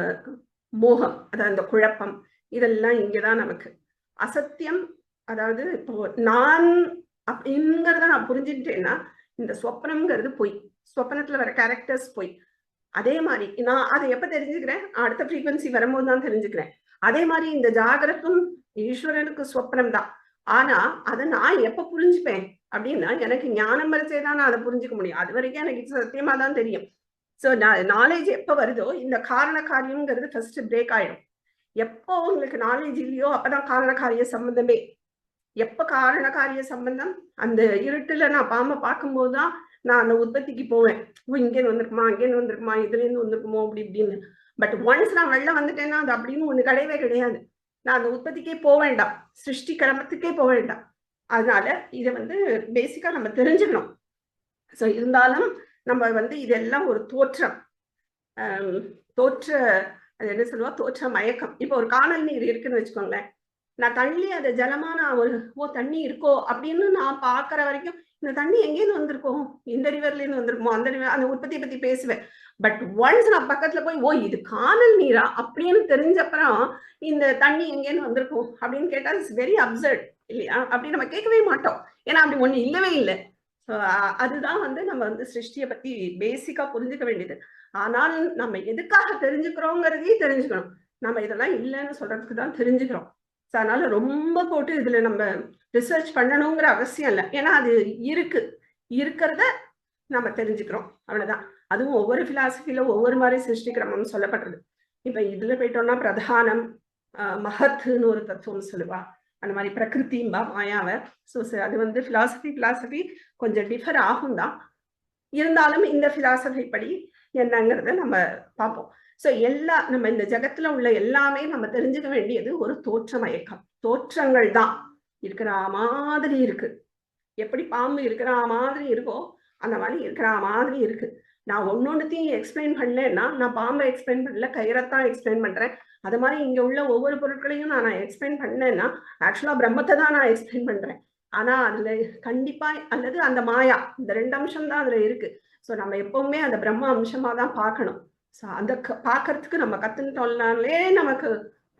மோகம், அதாவது இந்த குழப்பம், இதெல்லாம் இங்கதான் நமக்கு. அசத்தியம், அதாவது இப்போ நான் அப்படிங்கிறத நான் புரிஞ்சுக்கிட்டேன்னா இந்த சொப்பனம்ங்கிறது பொய், சொப்பனத்துல வர கேரக்டர்ஸ் பொய். அதே மாதிரி நான் அதை எப்ப தெரிஞ்சுக்கிறேன், அடுத்த ஃப்ரீக்வன்சி வரும்போது தான் தெரிஞ்சுக்கிறேன். அதே மாதிரி இந்த ஜாகிரத்தும் ஈஸ்வரனுக்கு சொப்பனம் தான். ஆனா அதை நான் எப்ப புரிஞ்சுப்பேன் அப்படின்னா எனக்கு ஞானம் வரைச்சேதான் நான் அதை புரிஞ்சுக்க முடியும். அது வரைக்கும் எனக்கு சத்தியமா தான் தெரியும். சோ நாலேஜ் எப்ப வருதோ இந்த காரண காரியம்ங்கிறது ஃபர்ஸ்ட் பிரேக் ஆயிடும். எப்போ உங்களுக்கு நாலேஜ் இல்லையோ அப்பதான் காரண காரிய சம்பந்தமே. எப்ப காரண காரிய சம்பந்தம், அந்த இருட்டுல நான் பாம்பை பார்க்கும்போதுதான் நான் அந்த உற்பத்திக்கு போவேன். இங்கேன்னு வந்திருக்குமா, அங்கேன்னு வந்திருக்குமா, இதுல இருந்து வந்திருக்குமோ அப்படி இப்படின்னு. பட் ஒன்ஸ் நான் வெளில வந்துட்டேன்னா அது அப்படின்னு ஒண்ணு கிடையவே கிடையாது. நான் அந்த உற்பத்திக்கே போக வேண்டாம், சிருஷ்டி கிரமத்துக்கே போக வேண்டாம். அதனால இதை வந்து பேசிக்கா நம்ம தெரிஞ்சுக்கணும். சோ இருந்தாலும் நம்ம வந்து இதெல்லாம் ஒரு தோற்றம், அது என்ன சொல்லுவா, தோற்ற மயக்கம். இப்போ ஒரு காணல் நீர் இருக்குன்னு வச்சுக்கோங்களேன். நான் தள்ளி அதை ஜலமா நான் ஓ தண்ணி இருக்கோ அப்படின்னு நான் பாக்குற வரைக்கும் இந்த தண்ணி எங்கேருந்து வந்திருக்கோம், இந்த ரிவர்ல இருந்து வந்திருக்குமோ, அந்த உற்பத்தியை பத்தி பேசுவேன். பட் ஒன்ஸ் நான் பக்கத்துல போய் ஓ இது காணல் நீரா அப்படின்னு தெரிஞ்சப்பறம் இந்த தண்ணி எங்கேன்னு வந்திருக்கும் அப்படின்னு கேட்டா இட்ஸ் வெரி அப்சர்ட் இல்லையா? அப்படி நம்ம கேட்கவே மாட்டோம். ஏன்னா அப்படி ஒண்ணு இல்லவே இல்லை. அதுதான் வந்து நம்ம வந்து சிருஷ்டியை பத்தி பேசிக்கா புரிஞ்சுக்க வேண்டியது. ஆனால் நம்ம எதுக்காக தெரிஞ்சுக்கிறோங்கிறதையும் தெரிஞ்சுக்கணும். நம்ம இதெல்லாம் இல்லைன்னு சொல்றதுக்கு தான் தெரிஞ்சுக்கிறோம். அதனால ரொம்ப போட்டு இதுல நம்ம ரிசர்ச் பண்ணணுங்கிற அவசியம் இல்லை. ஏன்னா அது இருக்கிறத நம்ம தெரிஞ்சுக்கிறோம், அவ்வளவுதான். அதுவும் ஒவ்வொரு பிலாசபில ஒவ்வொரு மாதிரி சிருஷ்டி கிரமம் சொல்லப்படுறது. இப்ப இதுல போயிட்டோம்னா பிரதானம், மகத்துன்னு ஒரு தத்துவம் சொல்லுவா, அந்த மாதிரி பிரகிருதிம்பா மாயாவை. ஸோ அது வந்து பிலாசபி கொஞ்சம் டிஃபர் ஆகும் தான், இருந்தாலும் இந்த பிலாசபி படி என்னங்கிறத நம்ம பார்ப்போம். ஸோ நம்ம இந்த ஜகத்துல உள்ள எல்லாமே நம்ம தெரிஞ்சுக்க வேண்டியது ஒரு தோற்ற மயக்கம். தோற்றங்கள் தான் இருக்கிற மாதிரி இருக்கு. எப்படி பாம்பு இருக்கிற மாதிரி இருக்கோ அந்த மாதிரி இருக்கிற மாதிரி இருக்கு. நான் ஒன்னொன்னுத்தையும் எக்ஸ்பிளைன் பண்ணலன்னா, நான் பாம்பை எக்ஸ்பிளைன் பண்ணல, கயிறத்தான் எக்ஸ்பிளைன் பண்றேன். அது மாதிரி இங்க உள்ள ஒவ்வொரு பொருட்களையும் நான் எக்ஸ்பிளைன் பண்ணேன்னா ஆக்சுவலா பிரம்மத்தை தான் நான் எக்ஸ்பிளைன் பண்றேன். ஆனா அதுல கண்டிப்பா அல்லது அந்த மாயா, இந்த 2 அம்சம் தான் அதுல இருக்கு. ஸோ நம்ம எப்பவுமே அந்த பிரம்ம அம்சமா தான் பார்க்கணும். ஸோ அந்த பார்க்கறதுக்கு நம்ம கத்துட்டோம்னாலே நமக்கு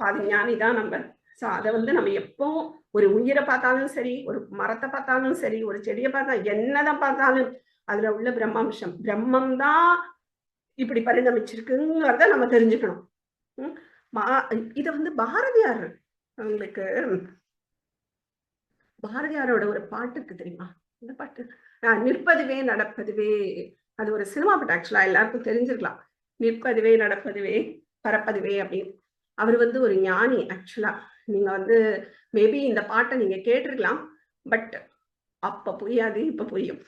பாதி ஞானி தான் நம்ம. ஸோ அதை வந்து நம்ம எப்பவும் ஒரு உயிரை பார்த்தாலும் சரி, ஒரு மரத்தை பார்த்தாலும் சரி, ஒரு செடியை பார்த்தா என்னதான் பார்த்தாலும் அதுல உள்ள பிரம்மாம்சம், பிரம்மம் தான் இப்படி பரிணமிச்சிருக்குங்கிறத நம்ம தெரிஞ்சுக்கணும். இத வந்து பாரதியார், உங்களுக்கு பாரதியாரோட ஒரு பாட்டு இருக்கு தெரியுமா? இந்த பாட்டு நிற்பதுவே நடப்பதுவே, அது ஒரு சினிமா பாட்டு. ஆக்சுவலா எல்லாருக்கும் தெரிஞ்சிருக்கலாம். நிற்பதுவே நடப்பதுவே பரப்பதுவே அப்படின்னு. அவர் வந்து ஒரு ஞானி. ஆக்சுவலா நீங்க வந்து மேபி இந்த பாட்டை நீங்க கேட்டிருக்கலாம், பட் அப்ப புரியாது, இப்ப புரியும்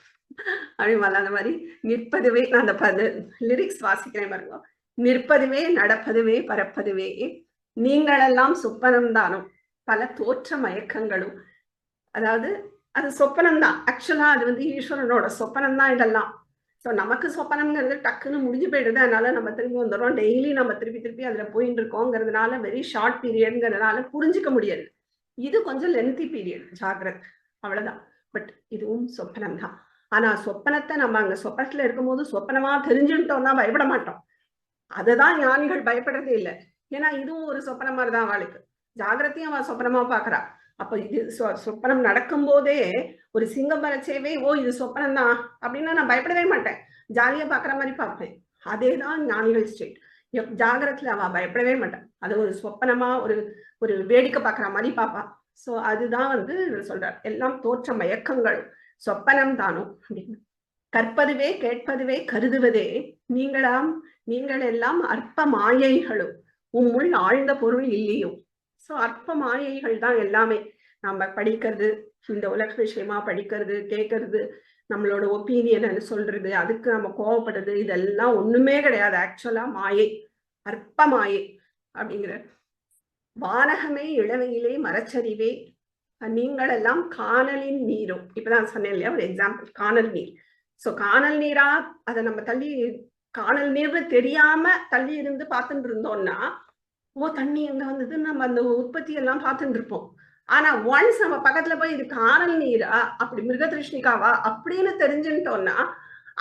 அப்படிமால. அந்த மாதிரி நிற்பதுவே, நான் அந்த லிரிக்ஸ் வாசிக்கிறேன் பாருங்க. நிற்பதுவே நடப்பதுவே பரப்பதுவே, நீங்களெல்லாம் சொப்பனம் தானும் பல தோற்ற மயக்கங்களும். அதாவது அது சொப்பனம் தான். ஆக்சுவலா அது வந்து ஈஸ்வரனோட சொப்பனம் தான் இதெல்லாம். ஸோ நமக்கு சொப்பனம்ங்கிறது டக்குன்னு முடிஞ்சு போயிடுது. அதனால நம்ம திரும்பி வந்துடுறோம். டெய்லி நம்ம திருப்பி அதுல போயிட்டு இருக்கோங்கிறதுனால வெரி ஷார்ட் பீரியட்ங்கிறதுனால புரிஞ்சுக்க முடியாது. இது கொஞ்சம் லென்த்தி பீரியட், ஜாகிரத், அவ்வளவுதான். பட் இதுவும் சொப்பனம் தான். ஆனா சொப்பனத்தை நம்ம அங்க சொப்பனத்துல இருக்கும்போது சொப்பனமா தெரிஞ்சுட்டோம்னா பயப்பட மாட்டோம். அதுதான் ஞானிகள் பயப்படுறதே இல்லை. ஏன்னா இதுவும் ஒரு சொப்பனம் மாதிரிதான் அவளுக்கு. ஜாகிரத்தையும் அவன் சொப்பனமா பாக்குறா. அப்ப இது சொப்பனம் நடக்கும் போதே ஒரு சிங்கம் வரைச்சேவே, ஓ இது சொப்பனம் தான் அப்படின்னா நான் பயப்படவே மாட்டேன், ஜாலியா பாக்குற மாதிரி பார்ப்பேன். அதேதான் ஞானிகள் ஸ்டேட். ஜாகிரத்துல அவ பயப்படவே மாட்டான். அது ஒரு சொப்பனமா ஒரு வேடிக்கை பாக்குற மாதிரி பாப்பா. சோ அதுதான் வந்து சொல்றார், எல்லாம் தோற்ற மயக்கங்கள் சொப்பனம் தானும் அப்படின்னு. கற்பதுவே கேட்பதுவே கருதுவதே நீங்கள் எல்லாம் அற்ப மாயைகளும் உம்முள் ஆழ்ந்த பொருள் இல்லையோ. ஸோ அற்ப மாயைகள் தான் எல்லாமே. நம்ம படிக்கிறது, இந்த உலக விஷயமா படிக்கிறது, கேட்கறது, நம்மளோட ஒப்பீனியன் சொல்றது, அதுக்கு நம்ம கோவப்படுறது, இதெல்லாம் ஒண்ணுமே கிடையாது. ஆக்சுவலா மாயை, அற்ப மாயை அப்படிங்கிற. வானகமே இளவையிலே மரச்சரிவே நீங்கள் எல்லாம் காணலின் நீரும். இப்பதான் சொன்னேன் இல்லையா ஒரு எக்ஸாம்பிள், காணல் நீர். ஸோ காணல் நீரா அதை நம்ம தள்ளி, காணல் நீர்னு தெரியாம தள்ளி இருந்து பார்த்துட்டு இருந்தோம்னா, ஓ தண்ணி எங்க வந்ததுன்னு நம்ம அந்த உற்பத்தி எல்லாம் பார்த்துட்டு இருப்போம். ஆனா ஒன்ஸ் நம்ம பக்கத்துல போய் இது காணல் நீரா, அப்படி மிருகதிருஷ்ணிகாவா அப்படின்னு தெரிஞ்சுட்டோம்னா,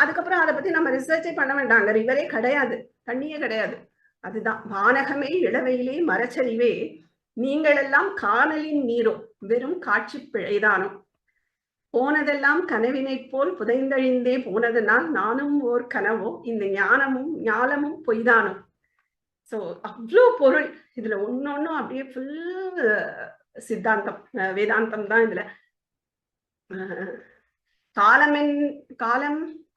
அதுக்கப்புறம் அதை பத்தி நம்ம ரிசர்ச்சே பண்ண வேண்டாங்க. ரிவரே கிடையாது, தண்ணியே கிடையாது. அதுதான் வானகமே இளவையிலே மரச்சரிவே நீங்கள் எல்லாம் காணலின் நீரும் வெறும் காட்சி பிழைதானோ. போனதெல்லாம் கனவினை போல் புதைந்தழிந்தே போனதுனால் நானும் ஓர் கனவோ இந்த ஞானமும் பொய்தானோ. ஸோ அவ்வளோ பொருள் இதுல ஒன்னொன்னும் அப்படியே ஃபுல் சித்தாந்தம், வேதாந்தம் தான் இதுல.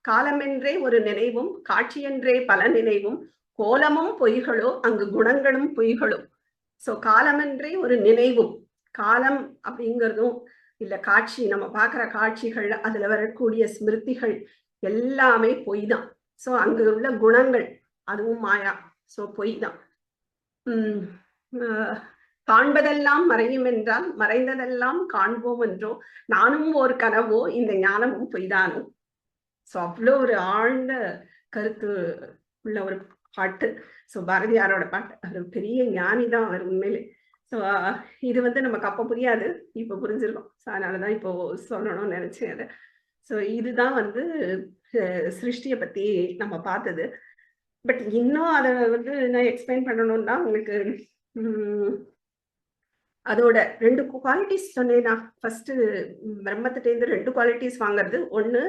காலமென்றே ஒரு நினைவும் காட்சியென்றே பல நினைவும் கோலமும் பொய்களோ அங்கு குணங்களும் பொய்களும். ஸோ காலமென்றே ஒரு நினைவும், காலம் அப்படிங்கிறதும் இல்ல காட்சி, நம்ம பார்க்குற காட்சிகள், அதுல வரக்கூடிய ஸ்மிருதிகள் எல்லாமே பொய் தான். ஸோ அங்கு உள்ள குணங்கள் அதுவும் மாயா. ஸோ பொய் தான். காண்பதெல்லாம் மறையும் என்றால் மறைந்ததெல்லாம் காண்போம் என்றோ நானும் ஒரு கனவோ இந்த ஞானமும் பொய்தானோ. ஸோ அவ்வளோ ஒரு ஆழ்ந்த கருத்து உள்ள ஒரு பாட்டு. ஸோ பாரதியாரோட பாட்டு. அது பெரிய ஞானி தான் அவர் உண்மையிலே. ஸோ இது வந்து நமக்கு அப்போ புரியாது, இப்போ புரிஞ்சிருக்கோம். ஸோ அதனாலதான் இப்போ சொல்லணும்னு நினைச்சேன் அதை. ஸோ இதுதான் வந்து சிருஷ்டியை பத்தி நம்ம பார்த்தது. பட் இன்னும் அதை வந்து நான் எக்ஸ்பிளைன் பண்ணணும்னா உங்களுக்கு அதோட 2 குவாலிட்டிஸ் சொன்னேன்னா, ஃபர்ஸ்ட் பிரம்மத்திட்டேருந்து 2 குவாலிட்டிஸ் வாங்குறது. ஒண்ணு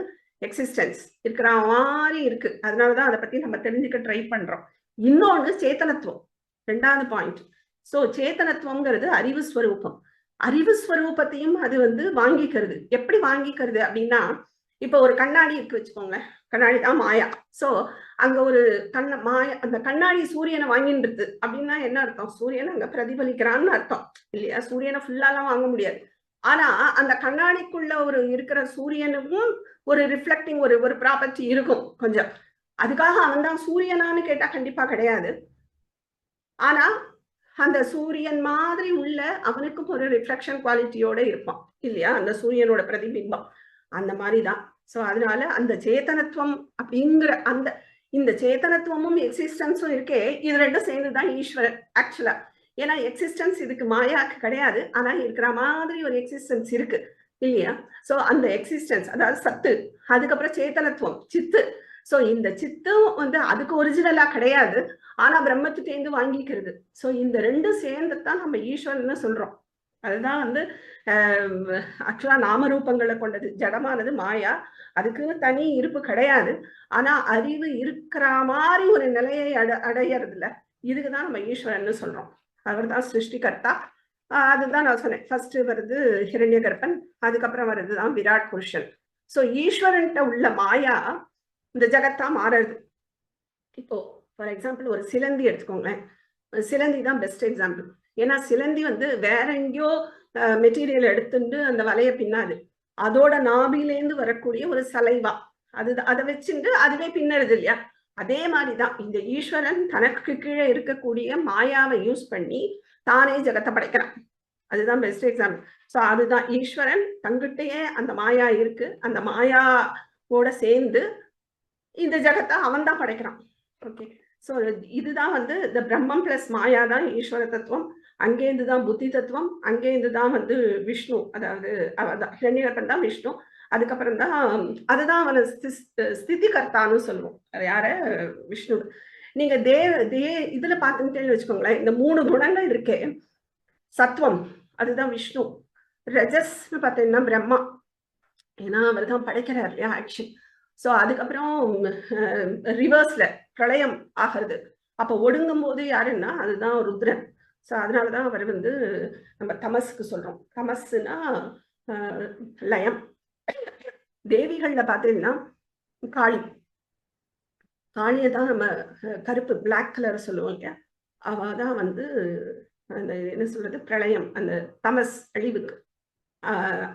எக்ஸிஸ்டன்ஸ், இருக்கிற மாதிரி இருக்கு, அதனாலதான் அதை பத்தி நம்ம தெரிஞ்சுக்க ட்ரை பண்றோம். இன்னொன்னு சேத்தனத்துவம், 2வது பாயிண்ட். ஸோ சேத்தனத்துவம்ங்கிறது அறிவு ஸ்வரூபம். அறிவு ஸ்வரூபத்தையும் அது வந்து வாங்கிக்கிறது. எப்படி வாங்கிக்கிறது அப்படின்னா, இப்ப ஒரு கண்ணாடி இருக்கு வச்சுக்கோங்க, கண்ணாடி தான் மாயா. சோ அங்க ஒரு மாயா, அந்த கண்ணாடி சூரியனை வாங்கின்றது அப்படின்னா என்ன அர்த்தம்? சூரியன் அங்க பிரதிபலிக்கிறான்னு அர்த்தம் இல்லையா? சூரியனை ஃபுல்லாலாம் வாங்க முடியாது. ஆனா அந்த கண்ணாடிக்குள்ள ஒரு இருக்கிற சூரியனுக்கும் ஒரு ரிஃப்ளெக்டிங் ஒரு ப்ராப்பர்ட்டி இருக்கும் கொஞ்சம். அதுக்காக அவன் தான் சூரியனான்னு கேட்டா கண்டிப்பா கிடையாது. ஆனா அந்த சூரியன் மாதிரி உள்ள அவனுக்கும் ஒரு ரிஃப்ளெக்ஷன் குவாலிட்டியோட இருப்பான் இல்லையா? அந்த சூரியனோட பிரதிபிம்பம் அந்த மாதிரிதான். சோ அதனால அந்த சேத்தனத்துவம் அப்படிங்கிற அந்த இந்த சேத்தனத்துவமும் எக்ஸிஸ்டன்ஸும் இருக்கே, இது ரெண்டும் சேர்ந்துதான் ஈஸ்வரன் ஆக்சுவலா. ஏன்னா எக்ஸிஸ்டன்ஸ் இதுக்கு மாயாக்கு கிடையாது, ஆனா இருக்கிற மாதிரி ஒரு எக்ஸிஸ்டன்ஸ் இருக்கு இல்லையா? சோ அந்த எக்ஸிஸ்டன்ஸ், அதாவது சத்து, அதுக்கப்புறம் சேத்தனத்துவம் சித்து. சோ இந்த சித்தும் வந்து அதுக்கு ஒரிஜினலா கிடையாது, ஆனா பிரம்மத்துட்டேந்து வாங்கிக்கிறது. சோ இந்த ரெண்டும் சேர்ந்துதான் நம்ம ஈஸ்வரன் சொல்றோம். அதுதான் வந்து ஆக்சுவலா நாமரூபங்களை கொண்டது. ஜடமானது மாயா, அதுக்கு தனி இருப்பு கிடையாது. ஆனா அறிவு இருக்கிற மாதிரி ஒரு நிலையை அடையறதுல இதுக்குதான் நம்ம ஈஸ்வரன் சொல்றோம். அவர் தான் சிருஷ்டிகர்த்தா. அதுதான் நான் சொன்னேன். ஃபர்ஸ்ட் வருது ஹிரண்ய கர்ப்பன், அதுக்கப்புறம் வருதுதான் விராட் புருஷன். சோ ஈஸ்வரன்ட்ட உள்ள மாயா இந்த ஜகத்தா மாறுது. இப்போ ஃபார் எக்ஸாம்பிள் ஒரு சிலந்தி எடுத்துக்கோங்களேன். சிலந்தி தான் பெஸ்ட் எக்ஸாம்பிள். ஏன்னா சிலந்தி வந்து வேற எங்கேயோ மெட்டீரியல் எடுத்துட்டு அந்த வலைய பின்னாது, அதோட நாபிலேந்து வரக்கூடிய ஒரு சலைவா, அதை வச்சுட்டு அதுவே பின்னறது இல்லையா? அதே மாதிரிதான் இந்த ஈஸ்வரன் தனக்கு கீழே இருக்கக்கூடிய மாயாவை யூஸ் பண்ணி தானே ஜகத்தை படைக்கிறான். அதுதான் பெஸ்ட் எக்ஸாம்பிள். சோ அதுதான் ஈஸ்வரன் தங்கிட்டயே அந்த மாயா இருக்கு, அந்த மாயாவோட சேர்ந்து இந்த ஜகத்தை அவன் தான் படைக்கிறான். ஓகே, சோ இதுதான் வந்து இந்த பிரம்மம் பிளஸ் மாயா தான் ஈஸ்வர தத்துவம். அங்கேருந்து தான் புத்தி தத்துவம், அங்கேருந்து தான் வந்து விஷ்ணு, அதாவது ஹிரண்யகர்ப்பன் தான் விஷ்ணு. அதுக்கப்புறம் தான் அதுதான் அவனை ஸ்திதி கர்த்தான்னு சொல்லுவோம். யார? விஷ்ணு. நீங்க இதுல பாத்துக்கிட்டேன்னு வச்சுக்கோங்களேன், இந்த 3 குணங்கள் இருக்கே, சத்துவம் அதுதான் விஷ்ணு, ரஜஸ்னு பார்த்தீங்கன்னா பிரம்மா, ஏன்னா அவர் தான் படைக்கிறார் இல்லையா, ஆக்ஷன். சோ அதுக்கப்புறம் ரிவர்ஸ்ல பிரளயம் ஆகிறது, அப்ப ஒடுங்கும் போது யாருன்னா அதுதான் ருத்ரன். சோ அதனாலதான் அவர் வந்து நம்ம தமஸ்க்கு சொல்றோம். தமஸ்னா லயம். தேவிகள்ல பாத்தீங்கன்னா காளி, காளியை தான் நம்ம கருப்பு பிளாக் கலர் சொல்லுவோம் இல்லையா, அவதான் வந்து அந்த என்ன சொல்றது பிரளயம், அந்த தமஸ் அழிவுக்கு.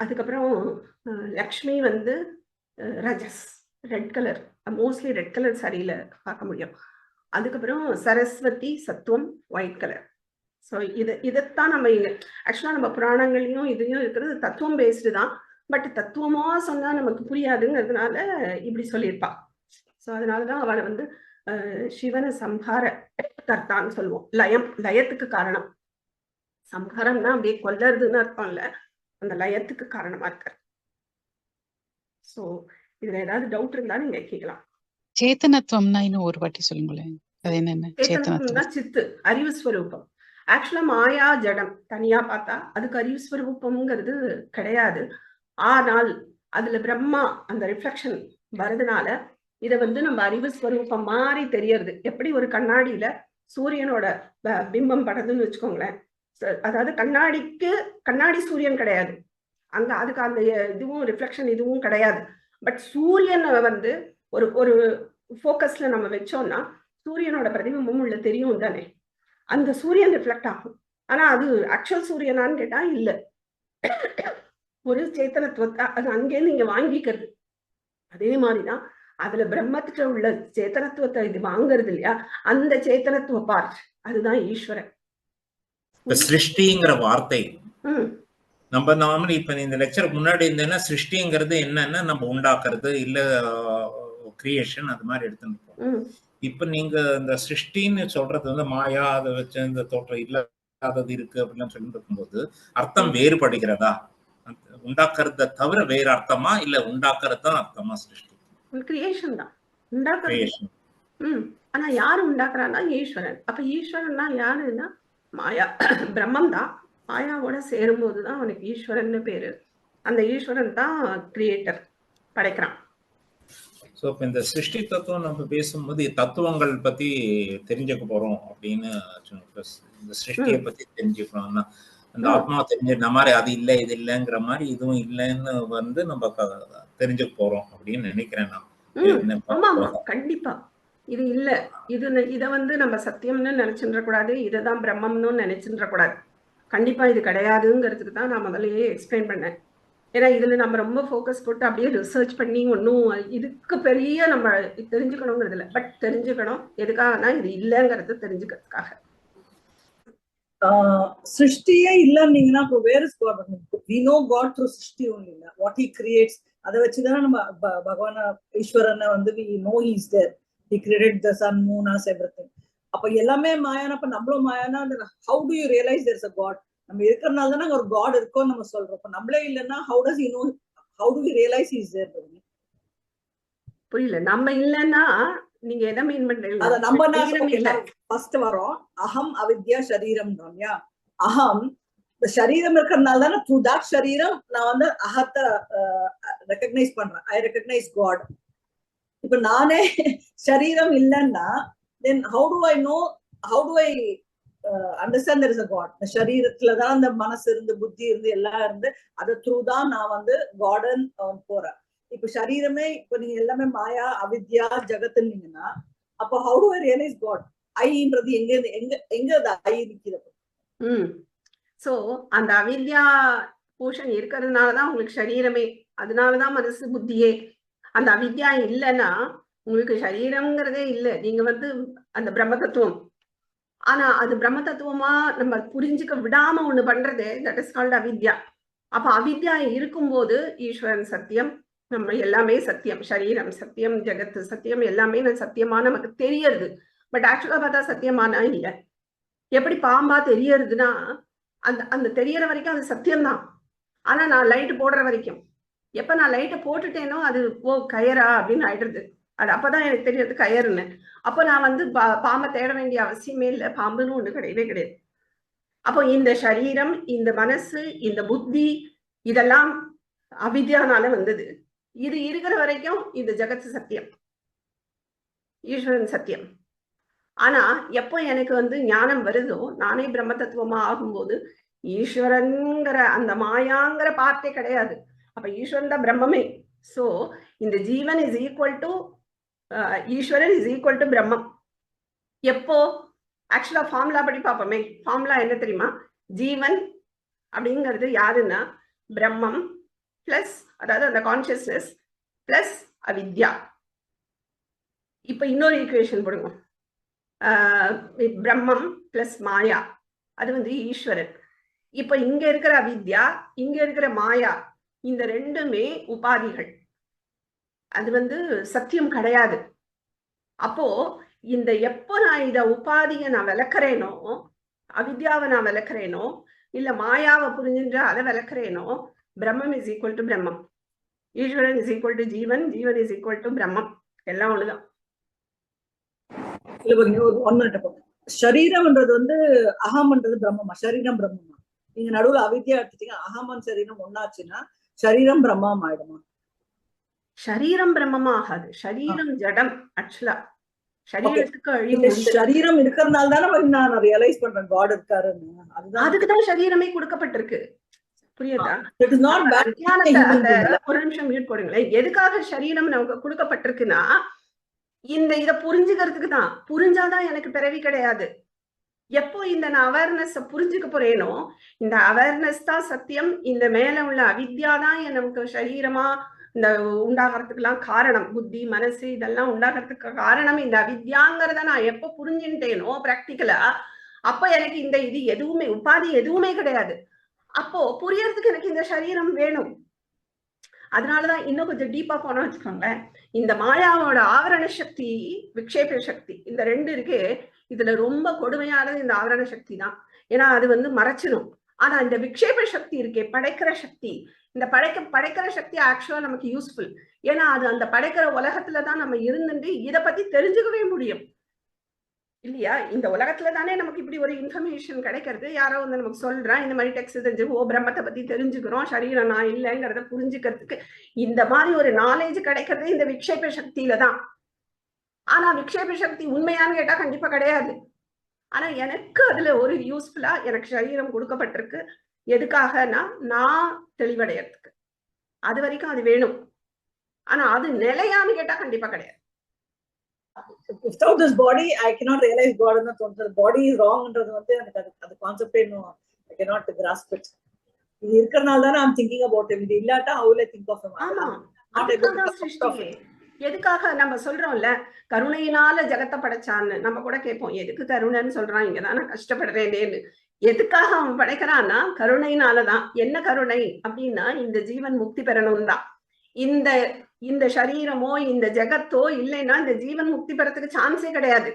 அதுக்கப்புறம் லக்ஷ்மி வந்து ரஜஸ், red colour, mostly red colour சாரியில பார்க்க முடியும். அதுக்கப்புறம் சரஸ்வதி சத்துவம், ஒயிட் கலர். ஸோ இதைத்தான் நம்ம இங்க ஆக்சுவலா நம்ம புராணங்களையும் இதையும் இருக்கிறது தத்துவம் பேஸ்டு தான். பட் தத்துவமா சொன்னா நமக்கு புரியாதுங்கிறதுனால இப்படி சொல்லியிருப்பா. ஸோ அதனாலதான் அவளை வந்து சிவன சம்ஹார கர்த்தான்னு சொல்லுவோம். லயத்துக்கு காரணம். சம்ஹாரம்னா அப்படியே கொல்லறதுன்னு அர்த்தம் இல்ல, அந்த லயத்துக்கு காரணமா இருக்காரு. சோ இதுல ஏதாவது டவுட் இருந்தா நீங்க கேட்கலாம். சேத்தனத்துவம்னா இன்னும் ஒரு வாட்டி சொல்லுங்களேன், அது என்னென்ன? சேத்தனத்துவம்னா சித்து, அறிவு ஸ்வரூபம். ஆக்சுவலா மாயா ஜடம் தனியா பார்த்தா அதுக்கு அறிவு ஸ்வரூபம்ங்கிறது கிடையாது. ஆனால் அதுல பிரம்மா அந்த ரிஃப்ளெக்ஷன் வரதுனால இதை வந்து நம்ம அறிவு ஸ்வரூபம் மாதிரி தெரியறது. எப்படி ஒரு கண்ணாடியில சூரியனோட பிம்பம் படுறதுன்னு வச்சுக்கோங்களேன். அதாவது கண்ணாடி சூரியன் கிடையாது அங்க, அதுக்கு அந்த இதுவும் ரிஃப்ளெக்ஷன் இதுவும் கிடையாது. பட் சூரியனை வந்து ஒரு ஒரு ஃபோக்கஸ்ல நம்ம வச்சோம்னா சூரியனோட பிரதிபிம்பம் உள்ள தெரியும் தானே, அந்த சூரியன் ரிஃப்ளெக்ட் ஆகும். ஆனா அது ஆக்சுவல் சூரியனான்னு கேட்டா இல்ல, ஒரு சேத்தனத்துவத்தை அது அங்கேருந்து இங்க வாங்கிக்கிறது. அதே மாதிரிதான் அதுல பிரம்மத்திட்ட உள்ள சேத்தனத்துவத்தை இது வாங்குறது இல்லையா, அந்த சேத்தனத்துவ பார்ட் அதுதான் ஈஸ்வரன். சிருஷ்டிங்கிற வார்த்தை நம்ம நார்மலி இப்ப இந்த லெக்சருக்கு முன்னாடி இருந்தேன்னா சிருஷ்டிங்கிறது என்னன்னா நம்ம உண்டாக்குறது இல்ல கிரியேஷன் அது மாதிரி எடுத்துருப்போம். இப்ப நீங்க இந்த சிருஷ்டின்னு சொல்றது வந்து மாயா, அதை வச்சு இந்த தோற்றம் இல்லாதது இருக்கு அப்படின்னு சொல்லிட்டு இருக்கும்போது அர்த்தம் வேறுபடுகிறதா? உண்டாக்குறத தவிர வேற அர்த்தமா இல்ல உண்டாக்குறது தான் அர்த்தமா? சிருஷ்டி கிரியேஷன் தான் உண்டாக்குறது. ஆனா யாரு உண்டாக்குறான்னா ஈஸ்வரன். அப்ப ஈஸ்வரன்னா யாருன்னா மாயா, பிரம்மம் தான். மாயாவோட சேரும் போதுதான் அவனுக்கு ஈஸ்வரன் பேரு. அந்த ஈஸ்வரன் தான் கிரியேட்டர், படைக்கிறான். ஸோ இப்போ இந்த சிருஷ்டி தத்துவம் நம்ம பேசும்போது தத்துவங்கள் பத்தி தெரிஞ்சுக்க போறோம் அப்படின்னு இந்த சிருஷ்டியை பத்தி தெரிஞ்சுக்கணும்னா அந்த ஆத்மா தெரிஞ்சிருந்த மாதிரி அது இல்லை இது இல்லைங்கிற மாதிரி இதுவும் இல்லைன்னு வந்து நம்ம தெரிஞ்சுக்க போறோம் அப்படின்னு நினைக்கிறேன் நான். ஆமா ஆமா கண்டிப்பா இது இல்ல இத வந்து நம்ம சத்தியம்னு நினைச்சுன்ற கூடாது, இதுதான் பிரம்மம்னு நினைச்சுன்ற கூடாது. கண்டிப்பா இது கிடையாதுங்கிறதுக்கு தான் நான் முதல்லயே எக்ஸ்பிளைன் பண்ணேன். ஏன்னா இதுல நம்ம ரொம்ப ஃபோக்கஸ் போட்டு அப்படியே ரிசர்ச் பண்ணி ஒன்றும் இதுக்கு பெரிய நம்ம தெரிஞ்சுக்கணுங்கிறது இல்லை. பட் தெரிஞ்சுக்கணும் எதுக்காகனா இது இல்லைங்கிறது தெரிஞ்சுக்கிறதுக்காக. சிருஷ்டியே இல்லைன்னீங்கன்னா இப்போ where is God? we know God through சிருஷ்டி only, what he creates. அதை வச்சுதானே நம்ம பகவான ஈஸ்வரனை வந்து we know he is there, he created the sun, moon, us, everything. அப்ப எல்லாமே மாயானா அப்ப நம்மளும் மாயானா how do you realize there's a God? நம்ம இருக்கிறனால தானே ஒரு காட் இருக்கோம் நம்ம சொல்றோம். இப்ப நம்மளே இல்லைன்னா how does he know, how do we realize he is there? புரியல. நம்ம இல்லைன்னா நீங்க எதை மீன் பண்றீங்க? அத நம்ம ஃபர்ஸ்ட் வரோம் அகம் அவித்யா ஷரீரம் தான்யா. அகம் இந்த சரீரம் இருக்கிறதுனால தானே த்ரூ தட் சரீரம் நான் வந்து அகத்தை ரெகக்னைஸ் பண்றேன். I recognise God. இப்ப நானே சரீரம் இல்லைன்னா then how do I know, how do I understand there is a God? இந்த சரீரத்துலதான் அந்த மனசு இருந்து புத்தி இருந்து எல்லாம் இருந்து அதை த்ரூ தான் நான் வந்து காடன் போறேன். இப்ப சரீரமே இப்ப நீங்க எல்லாமே மாயா அவித்யா ஜகத்துன்னீங்கன்னா அப்போ how do I realise God? ஐன்றது எங்க அது ஐ நிக்கிறது? சோ அந்த அவித்யா போஷன் இருக்கிறதுனாலதான் உங்களுக்கு சரீரமே, அதனாலதான் மனசு புத்தியே. அந்த அவித்யா இல்லைன்னா உங்களுக்கு சரீரம்ங்கிறதே இல்லை. நீங்க வந்து அந்த பிரம்ம தத்துவம். ஆனா அது பிரம்ம தத்துவமா நம்ம புரிஞ்சுக்க விடாம ஒண்ணு பண்றது, தட் இஸ் கால்ட் அவித்யா. அப்ப அவித்யா இருக்கும்போது ஈஸ்வரன் சத்தியம், நம்ம எல்லாமே சத்தியம், சரீரம் சத்தியம், ஜெகத்து சத்தியம், எல்லாமே சத்தியமா நமக்கு தெரியறது. பட் ஆக்சுவலா பார்த்தா சத்தியமானா இல்லை. எப்படி பாம்பா தெரியறதுன்னா அந்த அந்த தெரியற வரைக்கும் அது சத்தியம்தான். ஆனா நான் லைட்டு போடுற வரைக்கும், எப்ப நான் லைட்டை போட்டுட்டேனோ அது கயரா அப்படின்னு ஆயிடுறது. அது அப்பதான் எனக்கு தெரியறது கயறுன்னு. அப்போ நான் வந்து பாம்பை தேட வேண்டிய அவசியமே இல்லை, பாம்புன்னு ஒண்ணு கிடையவே கிடையாது. அப்போ இந்த சரீரம், இந்த மனசு, இந்த புத்தி இதெல்லாம் அவித்யானால வந்தது. இது இருக்கிற வரைக்கும் இந்த ஜெகத்து சத்தியம், ஈஸ்வரன் சத்தியம். ஆனா எப்போ எனக்கு வந்து ஞானம் வருதோ, நானே பிரம்ம தத்துவமா ஆகும்போது ஈஸ்வரன்கிற அந்த மாயாங்கிற பார்த்தே கிடையாது. அப்ப ஈஸ்வரன் தான் பிரம்மமே. சோ இந்த ஜீவன் is equal to Eeswaran is equal to பிரம்மம். எப்போ? ஆக்சுவலா ஃபார்முலா படி பார்ப்போமே. ஃபார்முலா என்ன தெரியுமா? ஜீவன் அப்படிங்கிறது யாருன்னா பிரம்மம் பிளஸ், அதாவது அந்த கான்சியஸ்னஸ் பிளஸ் அவித்யா. இப்ப இன்னொரு ஈக்குவேஷன் போடுங்க. பிரம்மம் பிளஸ் மாயா, அது வந்து ஈஸ்வரன். இப்ப இங்க இருக்கிற அவித்யா, இங்க இருக்கிற மாயா, இந்த ரெண்டுமே உபாதிகள், அது வந்து சத்தியம் கிடையாது. அப்போ இந்த எப்போ நான் இத உபாதியை நான் விளக்குறேனோ, அவித்யாவை நான் விளக்குறேனோ, இல்ல மாயாவை புரிஞ்சுன்ற அதை விளக்குறேனோ, பிரம்மம் இஸ் ஈக்குவல் டு பிரம்மம், ஈஸ்வரன் இஸ் ஈக்குவல் டு ஜீவன், ஜீவன் இஸ் ஈக்குவல் டு பிரம்மம். எல்லாம் ஒண்ணுதான். சரீரம்ன்றது வந்து அகம்ன்றது பிரம்மமா, சரீரம் பிரம்மமா? நீங்க நடுவுல அவித்யா எடுத்துட்டீங்க, அகமன் சரீரம் ஒன்னாச்சுன்னா சரீரம் பிரம்மம் ஆயிடுமா? சரீரம் பிரம்மமா ஆகாது, சரீரம் ஜடம். ஆக்சுவலா சரீரத்துக்கு அழிவு. சரீரம் இருக்கிறதுனால தானே நான் ரியலைஸ் பண்றேன் காட் இருக்காருன்னு. அதுக்குதான் சரீரமே கொடுக்கப்பட்டிருக்கு. புரியுதா? ஒரு நிமிஷம் மியூட் போடுங்களேன். எதுக்காக சரீரம் நமக்கு கொடுக்கப்பட்டிருக்குன்னா இத புரிஞ்சுக்கிறதுக்கு தான். புரிஞ்சாதான் எனக்கு பிறவி கிடையாது. எப்போ இந்த நான் அவேர்னஸ் புரிஞ்சுக்க போறேனோ, இந்த அவேர்னஸ் தான் சத்தியம். இந்த மேல உள்ள அவித்யா தான் நமக்கு சரீரமா இந்த உண்டாகிறதுக்கெல்லாம் காரணம். புத்தி மனசு இதெல்லாம் உண்டாகிறதுக்கு காரணம் இந்த அவித்யாங்கிறத நான் எப்போ புரிஞ்சுட்டேனோ பிராக்டிக்கலா, அப்போ எனக்கு இந்த இது எதுவுமே உபாதி எதுவுமே கிடையாது. அப்போ புரியறதுக்கு எனக்கு இந்த சரீரம் வேணும். அதனாலதான் இன்னும் கொஞ்சம் டீப்பா போனா வச்சுக்கோங்க, இந்த மாயாவோட ஆவரண சக்தி, விக்ஷேப சக்தி, இந்த ரெண்டு இருக்கு. இதுல ரொம்ப கொடுமையானது இந்த ஆவரண சக்தி தான். ஏன்னா அது வந்து மறைச்சிடும். ஆனா இந்த விக்ஷேப சக்தி இருக்கே, படைக்கிற சக்தி, இந்த படைக்கிற சக்தி ஆக்சுவலா நமக்கு யூஸ்ஃபுல். ஏன்னா அது அந்த படைக்கிற உலகத்துலதான் நம்ம இருந்துட்டு இதை பத்தி தெரிஞ்சுக்கவே முடியும் இல்லையா? இந்த உலகத்துல தானே நமக்கு இப்படி ஒரு இன்ஃபர்மேஷன் கிடைக்கிறது. யாரோ வந்து நமக்கு சொல்றான், இந்த மாதிரி டெக்ஸ்ட் தெரிஞ்சு பிரம்மத்தை பத்தி தெரிஞ்சுக்கிறோம், சரீரம் நான் இல்லைங்கிறத புரிஞ்சுக்கிறதுக்கு இந்த மாதிரி ஒரு நாலேஜ் கிடைக்கிறது இந்த விக்ஷேப சக்தியில தான். ஆனா விக்ஷேப சக்தி உண்மையான்னு கேட்டா கண்டிப்பா கிடையாது. ஆனா எனக்கு அதுல ஒரு யூஸ்ஃபுல்லா எனக்கு சரீரம் கொடுக்கப்பட்டிருக்கு. எதுக்காகனா நான் தெளிவடையறதுக்கு. அது வரைக்கும் அது வேணும். ஆனா அது நிலையான்னு கேட்டா கண்டிப்பா கிடையாது. Without this body, I cannot realize God. The body is wrong. The concept, I cannot grasp it. I'm thinking about him. How will I think of him? Not able to grasp it. எதுக்காக நம்ம சொல்றோம்ல, கருணையினால ஜகத்தை படைச்சான்னு நம்ம கூட கேட்போம். எதுக்கு கருணைன்னு சொல்றான், இங்கதான் நான் கஷ்டப்படுறேன்னு. எதுக்காக அவன் படைக்கிறான்னா கருணையினாலதான். என்ன கருணை அப்படின்னா இந்த ஜீவன் முக்தி பெறணும் தான். இந்த சரீரமோ இந்த ஜெகத்தோ இல்லைன்னா இந்த ஜீவன் முக்தி பெறத்துக்கு சான்ஸே கிடையாது.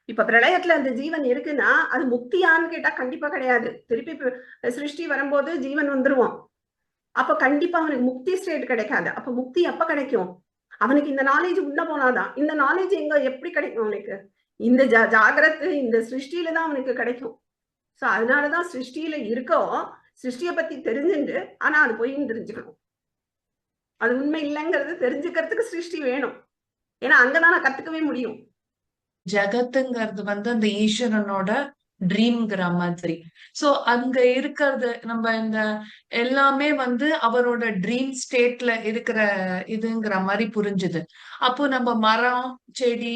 இப்ப பிரளயத்துல அந்த ஜீவன் இருக்குன்னா அது முக்தியான்னு கேட்டா கண்டிப்பா கிடையாது. திருப்பி சிருஷ்டி வரும்போது ஜீவன் வந்துருவான். அப்ப கண்டிப்பா அவனுக்கு முக்தி ஸ்டேட் கிடைக்காது. அப்ப முக்தி எப்ப கிடைக்கும்? அவனுக்கு இந்த நாலேஜ் உள்ள போனாதான். இந்த நாலேஜ் எங்க எப்படி கிடைக்கும் அவனுக்கு? இந்த ஜாகிரத்து இந்த சிருஷ்டியில தான் அவனுக்கு கிடைக்கும். சோ அதனாலதான் சிருஷ்டியில இருக்கோ, சிருஷ்டிய பத்தி தெரிஞ்சுட்டு ஆனா அது போய் தெரிஞ்சுக்கணும். அது உண்மை இல்லைங்கிறது தெரிஞ்சுக்கிறதுக்கு சிருஷ்டி வேணும். ஏன்னா அங்கதான் நான் கத்துக்கவே முடியும். ஜகத்துங்கிறது அந்த ஈஸ்வரனோட ட்ரீம்ங்கிற மாதிரி. சோ அங்க இருக்கிறது நம்ம இந்த எல்லாமே அவரோட ட்ரீம் ஸ்டேட்ல இருக்கிற இதுங்கிற மாதிரி புரிஞ்சுது. அப்போ நம்ம மரம் செடி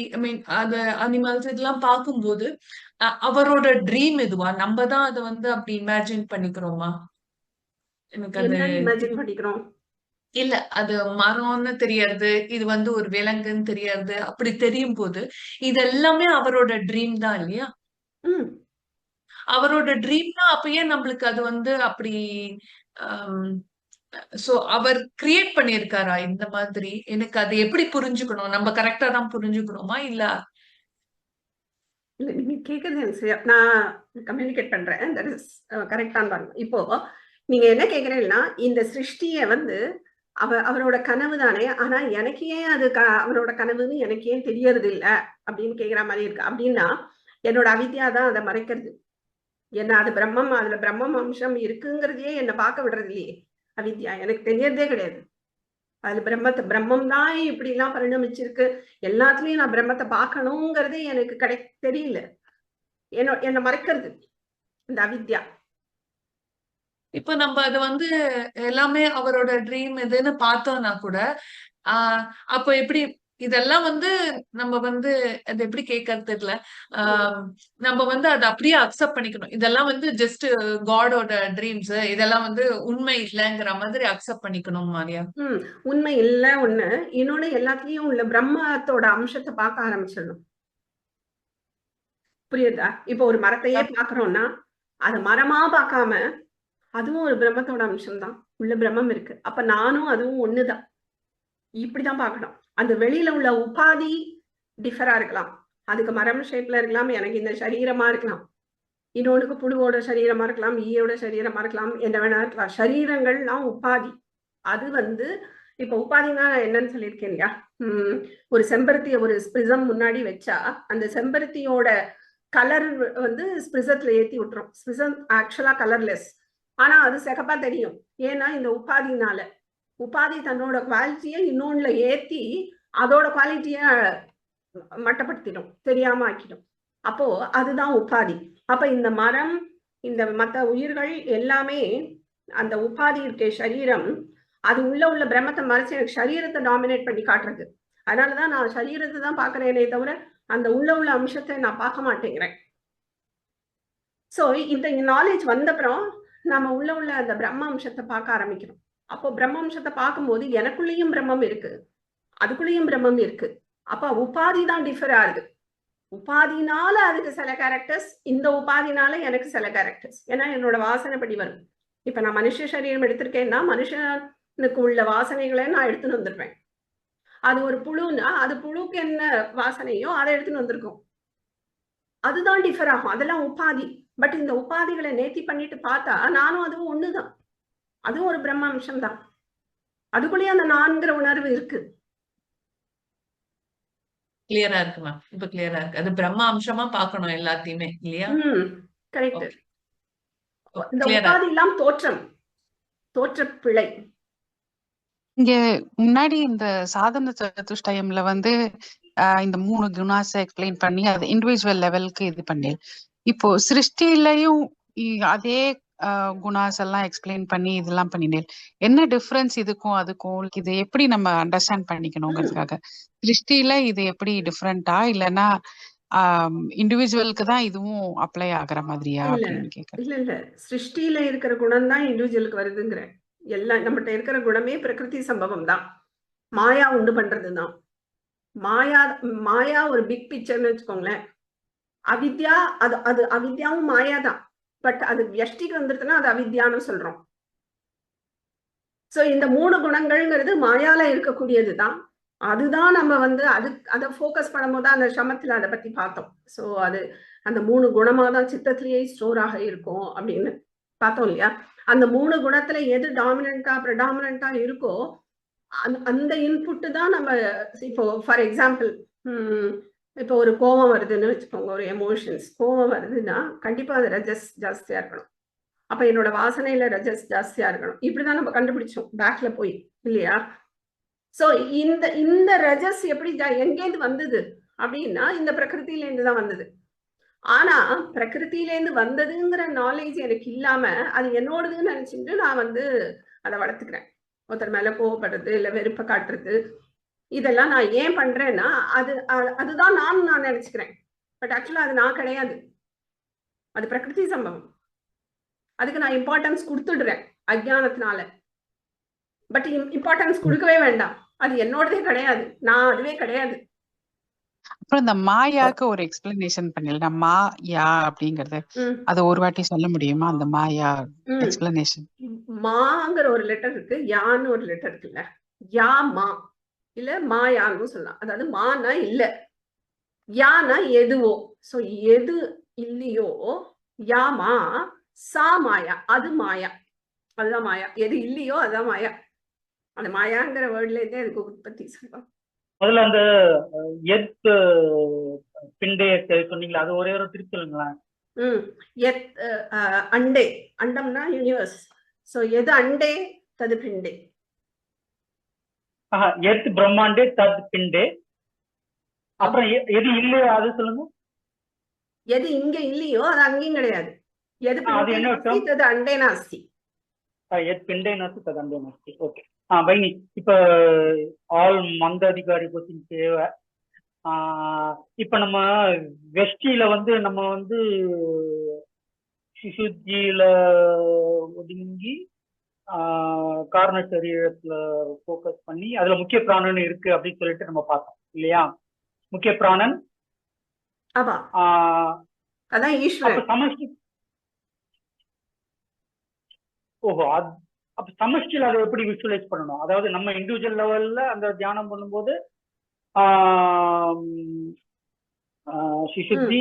அது அனிமல்ஸ் இதெல்லாம் பார்க்கும்போது அவரோட ட்ரீம் இதுவா? நம்ம தான் அதை அப்படி இமேஜின் பண்ணிக்கிறோமா? எனக்கு அது இமேஜின் பண்ணிக்கிறோம் இல்ல. அது மரம்னு தெரியாது, இது ஒரு விலங்குன்னு தெரியாது. அப்படி தெரியும் போது இது எல்லாமே அவரோட ட்ரீம் தான் இல்லையா? அவரோட ட்ரீம்னா அப்ப ஏன் நம்மளுக்கு அது அப்படி சோ அவர் கிரியேட் பண்ணிருக்காரா இந்த மாதிரி? எனக்கு அது எப்படி புரிஞ்சுக்கணும்? நம்ம கரெக்டா தான் புரிஞ்சுக்கணுமா இல்ல? இல்ல நீங்க கேக்குறது நான் கம்யூனிகேட் பண்றேன். தட் இஸ் கரெக்டான்னு பாருங்க. இப்போ நீங்க என்ன கேக்குறீங்கன்னா இந்த சிருஷ்டிய அவரோட கனவு தானே, ஆனா எனக்கு ஏன் அது அவரோட கனவுன்னு எனக்கு ஏன் தெரியறது இல்ல அப்படின்னு கேக்குற மாதிரி இருக்கு. அப்படின்னா என்னோட அவித்யா தான் அதை மறைக்கிறது. என்ன அது பிரம்மம், அதுல பிரம்மம் அம்சம் இருக்குங்கிறதையே என்ன பார்க்க விடுறது இல்லையே அவித்யா. எனக்கு தெரியறதே கிடையாது. அதுல பிரம்மம் தான் இப்படி எல்லாம் பரிணமிச்சிருக்கு, எல்லாத்துலயும் நான் பிரம்மத்தை பார்க்கணுங்கிறதே எனக்கு தெரியல. என்ன மறைக்கிறது இந்த அவித்யா. இப்ப நம்ம அது எல்லாமே அவரோட ட்ரீம் இதுன்னு பார்த்தோம்னா கூட அப்ப எப்படி இதெல்லாம் நம்ம அது எப்படி கேட்கறது இல்ல. நம்ம அதை அப்படியே அக்செப்ட் பண்ணிக்கணும். இதெல்லாம் ஜஸ்ட் காடோட ட்ரீம்ஸ், இதெல்லாம் உண்மை இல்லைங்கிற மாதிரி அக்செப்ட் பண்ணிக்கணும் மாரியா. உண்மை இல்ல ஒண்ணு. இன்னொன்னு எல்லாத்துலயும் உள்ள பிரம்மத்தோட அம்சத்தை பார்க்க ஆரம்பிச்சிடணும். புரியுதா? இப்போ ஒரு மரத்தையே பாக்குறோம்னா அது மரமா பார்க்காம அதுவும் ஒரு பிரம்மத்தோட அம்சம் தான். உள்ள பிரம்மம் இருக்கு, அப்ப நானும் அதுவும் ஒண்ணுதான். இப்படிதான் பார்க்கணும். அந்த வெளியில உள்ள உபாதி டிஃபரா இருக்கலாம். அதுக்கு மரம் ஷேப்ல இருக்கலாம், எனக்கு இந்த சரீரமா இருக்கலாம், இன்னொன்னுக்கு புழுவோட சரீரமா இருக்கலாம், ஈயோட சரீரமா இருக்கலாம், என்ன வேணா இருக்கலாம். சரீரங்கள்லாம் உபாதி. அது இப்ப உபாதினா என்னன்னு சொல்லியிருக்கேன் இல்லையா? ஒரு செம்பருத்திய ஒரு ஸ்பிரிசம் முன்னாடி வச்சா அந்த செம்பருத்தியோட கலர் ஸ்பிரிசத்துல ஏத்தி விட்டுரும். ஸ்பிரிசம் ஆக்சுவலா கலர்லெஸ், ஆனா அது சிகப்பா தெரியும். ஏன்னா இந்த உபாதினால உபாதி தன்னோட குவாலிட்டியை இன்னொன்னுல ஏத்தி அதோட குவாலிட்டிய மட்டப்படுத்திடும், தெரியாம ஆக்கிடும். அப்போ அதுதான் உபாதி. அப்ப இந்த மரம் இந்த மற்ற உயிர்கள் எல்லாமே அந்த உபாதி இருக்க சரீரம், அது உள்ள பிரம்மத்தை மறைச்சு எனக்கு சரீரத்தை டாமினேட் பண்ணி காட்டுறது. அதனாலதான் நான் சரீரத்தை தான் பாக்குறேனே தவிர அந்த உள்ள அம்சத்தை நான் பார்க்க மாட்டேங்கிறேன். சோ இந்த நாலேஜ் வந்தப்புறம் நம்ம உள்ள அந்த பிரம்ம அம்சத்தை பார்க்க ஆரம்பிக்கிறோம். அப்போ பிரம்ம அம்சத்தை பார்க்கும்போது எனக்குள்ளேயும் பிரம்மம் இருக்கு, அதுக்குள்ளேயும் பிரம்மம் இருக்கு. அப்ப உபாதி தான் டிஃபர் ஆகுது. உபாதினால அதுக்கு சில கேரக்டர்ஸ், இந்த உபாதினால எனக்கு சில கேரக்டர்ஸ். ஏன்னா என்னோட வாசனைப்படி வரும். இப்ப நான் மனுஷ சரீரம் எடுத்திருக்கேன்னா மனுஷனுக்கு உள்ள வாசனைகளை நான் எடுத்துன்னு வந்துடுவேன். அது ஒரு புழுன்னா அது புழுக்கு என்ன வாசனையோ அதை எடுத்துன்னு வந்திருக்கும். அதுதான் டிஃபர் ஆகும். அதெல்லாம் உபாதி. பட் இந்த உபாதிகளை நேர்த்தி பண்ணிட்டு பார்த்தா நானும் அதுவும் ஒண்ணுதான். அதுவும் ஒரு பிரம்ம அம்சம் தான். அதுக்குள்ளேயே அந்த நான்கிற உணர்வு இருக்கு. கிளியரா இருக்கு மேம். இப்ப கிளியரா இருக்கு. அது பிரம்ம அம்சமா பார்க்கணும் எல்லாத்தையுமே இல்லையா? கரெக்ட். இந்த உபாதி எல்லாம் தோற்ற பிழை. இங்க முன்னாடி இந்த சாதன சதுஷ்டயம்ல இந்த 3 குணாஸை எக்ஸ்பிளைன் பண்ணி அது இண்டிவிஜுவல் லெவலுக்கு இது பண்ணி, இப்போ சிருஷ்டிலையும் அதே குணாஸ் எல்லாம் எக்ஸ்பிளைன் பண்ணி இதெல்லாம் பண்ணினேன். என்ன டிஃபரன்ஸ் இதுக்கும் அதுக்கும்? இது எப்படி நம்ம அண்டர்ஸ்டாண்ட் பண்ணிக்கணுங்கிறதுக்காக சிருஷ்டில இது எப்படி டிஃப்ரெண்டா இல்லைன்னா இண்டிவிஜுவலுக்கு தான் இதுவும் அப்ளை ஆகுற மாதிரியா இல்ல அப்படின்னு கேக்குறேன். இல்ல இல்ல சிருஷ்டியில இருக்கிற குணம் தான் இண்டிவிஜுவலுக்கு வருதுங்கிற. எல்லாம் நம்மகிட்ட இருக்கிற குணமே பிரகிருதி சம்பவம் தான், மாயா உண்டு பண்றதுதான். மாயா மாயா ஒரு பிக் பிக்சர்னு வச்சுக்கோங்களேன். அவித்யா அது அது அவித்யாவும் மாயா தான். பட் அது வியஷ்டிக்கு வந்துருதுன்னா அது அவித்யான்னு சொல்றோம். சோ இந்த 3 குணங்கள்ங்கிறது மாயால இருக்கக்கூடியது தான். அதுதான் நம்ம வந்து அதை ஃபோக்கஸ் பண்ணும்போது அந்த சமத்துல அதை பத்தி பார்த்தோம். சோ அது அந்த 3 குணமா தான் சித்தத்திலேயே ஸ்டோர் ஆக இருக்கும் அப்படின்னு பார்த்தோம் இல்லையா? அந்த 3 குணத்துல எது டாமினண்டா ப்ரெடாமினண்டா இருக்கோ அந்த இன்புட் தான் நம்ம இப்போ ஃபார் எக்ஸாம்பிள் இப்போ ஒரு கோபம் வருதுன்னு வச்சுக்கோங்க, ஒரு எமோஷன்ஸ் கோபம் வருதுன்னா கண்டிப்பா அது ரஜஸ் ஜாஸ்தியா இருக்கணும். அப்ப என்னோட வாசனையில ரஜஸ் ஜாஸ்தியா இருக்கணும். இப்படிதான் நம்ம கண்டுபிடிச்சோம் பேக்ல போய் இல்லையா? சோ இந்த ரஜஸ் எப்படி எங்கேருந்து வந்தது அப்படின்னா இந்த பிரகிருத்தில இருந்து தான் வந்தது. ஆனா பிரகிருத்தில இருந்து வந்ததுங்கிற நாலேஜ் எனக்கு இல்லாம அது என்னோடதுன்னு நினைச்சுட்டு நான் வந்து அதை வளர்த்துக்கிறேன். ஒருத்தர் மேல கோவப்படுறது இல்ல வெறுப்பை காட்டுறது இதெல்லாம் நான் ஏன் பண்றேன்னா அதுதான் நான் நினைச்சுக்கிறேன். பட் ஆக்சுவலா அது நான் கிடையாது, அது பிரகிருதி சம்பவம். அதுக்கு நான் இம்பார்ட்டன்ஸ் கொடுத்துடுறேன் அஜ்ஞானத்தினால. பட் இம்பார்ட்டன்ஸ் கொடுக்கவே வேண்டாம், அது என்னோடதே கிடையாது, நான் அதுவே கிடையாது. அப்புறம் இந்த மாயாக்கு ஒரு எக்ஸ்பிளனேஷன் பண்ணல, மாயா அப்படிங்கறது அது ஒரு வாட்டி சொல்ல முடியுமா? அந்த மாயா எக்ஸ்பிளனேஷன். மாங்கிற ஒரு லெட்டர் இருக்கு, யான்னு ஒரு லெட்டர் இருக்குல்ல, யா மா இல்ல மாயான்னு சொல்லலாம். அதாவது மானா இல்ல, யானா எதுவோ. சோ எது இல்லையோ யாமா சா மாயா, அது மாயா, அதுதான் மாயா. எது இல்லையோ அதுதான் மாயா. அந்த மாயாங்கிற வேர்ட்ல இருந்தே அதுக்கு உற்பத்தி சொல்றோம். முதல்ல அந்த எத் பிண்டே சொன்னீங்களா, அது ஒரே ஒரு திருப்பி சொல்லுங்களேன். எத் அண்டே, அண்டம்னா யூனிவர்ஸ். சோ எது அண்டே தது பிண்டே. எத் பிரம்மாண்டே தத் பிண்டே. அப்புறம் எது இல்லையோ அது சொல்லுங்க. எது இங்க இல்லையோ அது அங்கேயும் கிடையாது. எது அது என்ன தது அண்டே நாஸ்தி. எத் பிண்டே நாஸ்தி தது அண்டே நாஸ்தி. ஓகே பைனி, இப்ப ஆல் மந்த அதிகாரி கொஸ்டின் தேவை. இப்ப நம்ம வெஷ்டியில வந்து நம்ம வந்து சிசுஜியில ஒதுங்கி காரண சரீரத்துல போக்கஸ் பண்ணி அதுல முக்கிய பிராணன் இருக்கு அப்படின்னு சொல்லிட்டு நம்ம பார்த்தோம் இல்லையா? முக்கிய பிராணன் அதான் ஈஸ்வரன். சமஷ்டி. ஓஹோ, அப்ப சமஷ்டியில் அதை எப்படி விஷுவலைஸ் பண்ணணும்? அதாவது நம்ம இண்டிவிஜுவல் லெவல்ல அந்த தியானம் பண்ணும்போது சிசுத்தி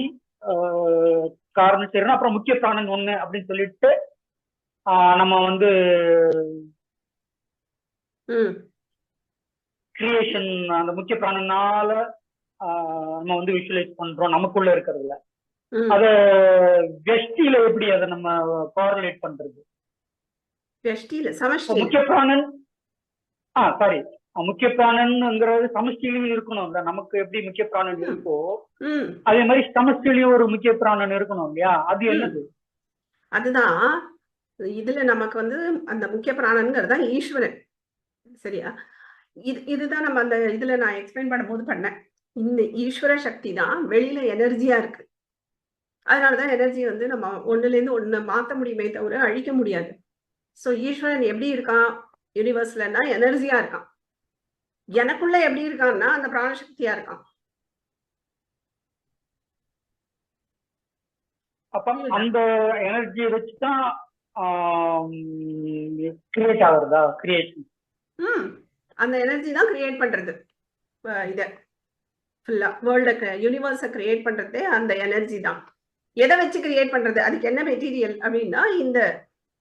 காரண சரீரம் அப்புறம் முக்கிய பிராணன் ஒண்ணு அப்படின்னு சொல்லிட்டு நம்ம வந்து கிரியேஷன் அந்த முக்கிய பிராணனால நம்ம வந்து விஷுவலைஸ் பண்றோம் நமக்குள்ள இருக்கிறதுல. அத வெஷ்டியில எப்படி அதை நம்ம கோரிலேட் பண்றது? முக்கிய பிராணன் சாரி முக்கிய பிராணன்ங்கிறது சமஷ்டிலையும் இருக்கணும். நமக்கு எப்படி முக்கிய பிராணன் இருக்கோ அதே மாதிரி சமஷ்டிலையும் ஒரு முக்கிய பிராணன் இருக்கணும் இல்லையா? அது என்னது? அதுதான் இதுல நமக்கு வந்து அந்த முக்கிய பிராணன்ங்கிறது தான் ஈஸ்வரன். சரியா? இதுதான் நம்ம அந்த இதுல நான் எக்ஸ்பிளைன் பண்ணும்போது பண்ணேன். இந்த ஈஸ்வர சக்தி தான் வெளியில எனர்ஜியா இருக்கு. அதனாலதான் எனர்ஜி வந்து நம்ம ஒண்ணுல இருந்து ஒண்ணு மாத்த முடியுமே தவிர அழிக்க முடியாது. சோ ஈஸ்வரன் எப்படி இருக்கான் யூனிவர்ஸ்லன்னா எனர்ஜியா இருக்கான். எனக்குள்ள எப்படி இருக்கான்னா அந்த பிராணசக்தியா இருக்கான். அப்ப அந்த எனர்ஜியை வச்சுதான் கிரியேட் ஆகுறதா? கிரியேஷன் அந்த எனர்ஜி தான் கிரியேட் பண்றது. இத ஃபுல்லா வேர்ல்ட யூனிவர்ஸை கிரியேட் பண்றதே அந்த எனர்ஜி தான். எதை வச்சு கிரியேட் பண்றது? அதுக்கு என்ன மெட்டீரியல் அப்படின்னா இந்த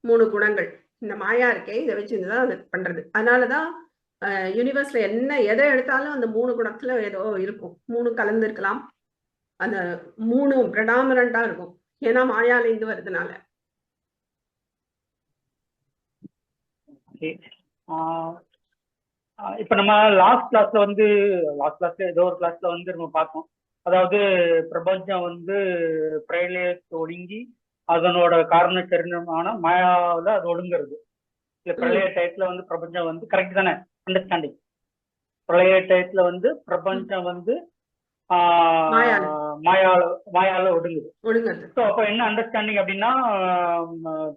3 குணங்கள், இந்த மாயா இருக்கே இதை வச்சுதான் அது பண்றது. அதனாலதான் யூனிவர்ஸ்ல எதை எடுத்தாலும் அந்த 3 குணத்துல ஏதோ இருக்கும். 3 கலந்து இருக்கலாம், அந்த 3 பிரடாமினண்டா இருக்கும். ஏன்னா மாயால இருந்து வருதுனால. இப்ப நம்ம லாஸ்ட் கிளாஸ்ல ஏதோ ஒரு கிளாஸ்ல வந்து நம்ம பார்த்தோம். அதாவது பிரபஞ்சம் வந்து பிரளயத்தை ஒடுங்கி அதனோட காரண சரீரமான மாயாவில அது ஒடுங்கிறது. இல்ல பிரளய டயத்துல வந்து பிரபஞ்சம் வந்து கரெக்ட் தானே அண்டர்ஸ்டாண்டிங்? பிரளய டயத்துல வந்து பிரபஞ்சம் வந்து மாயால ஒடுங்குது. ஸோ அப்ப என்ன அண்டர்ஸ்டாண்டிங் அப்படின்னா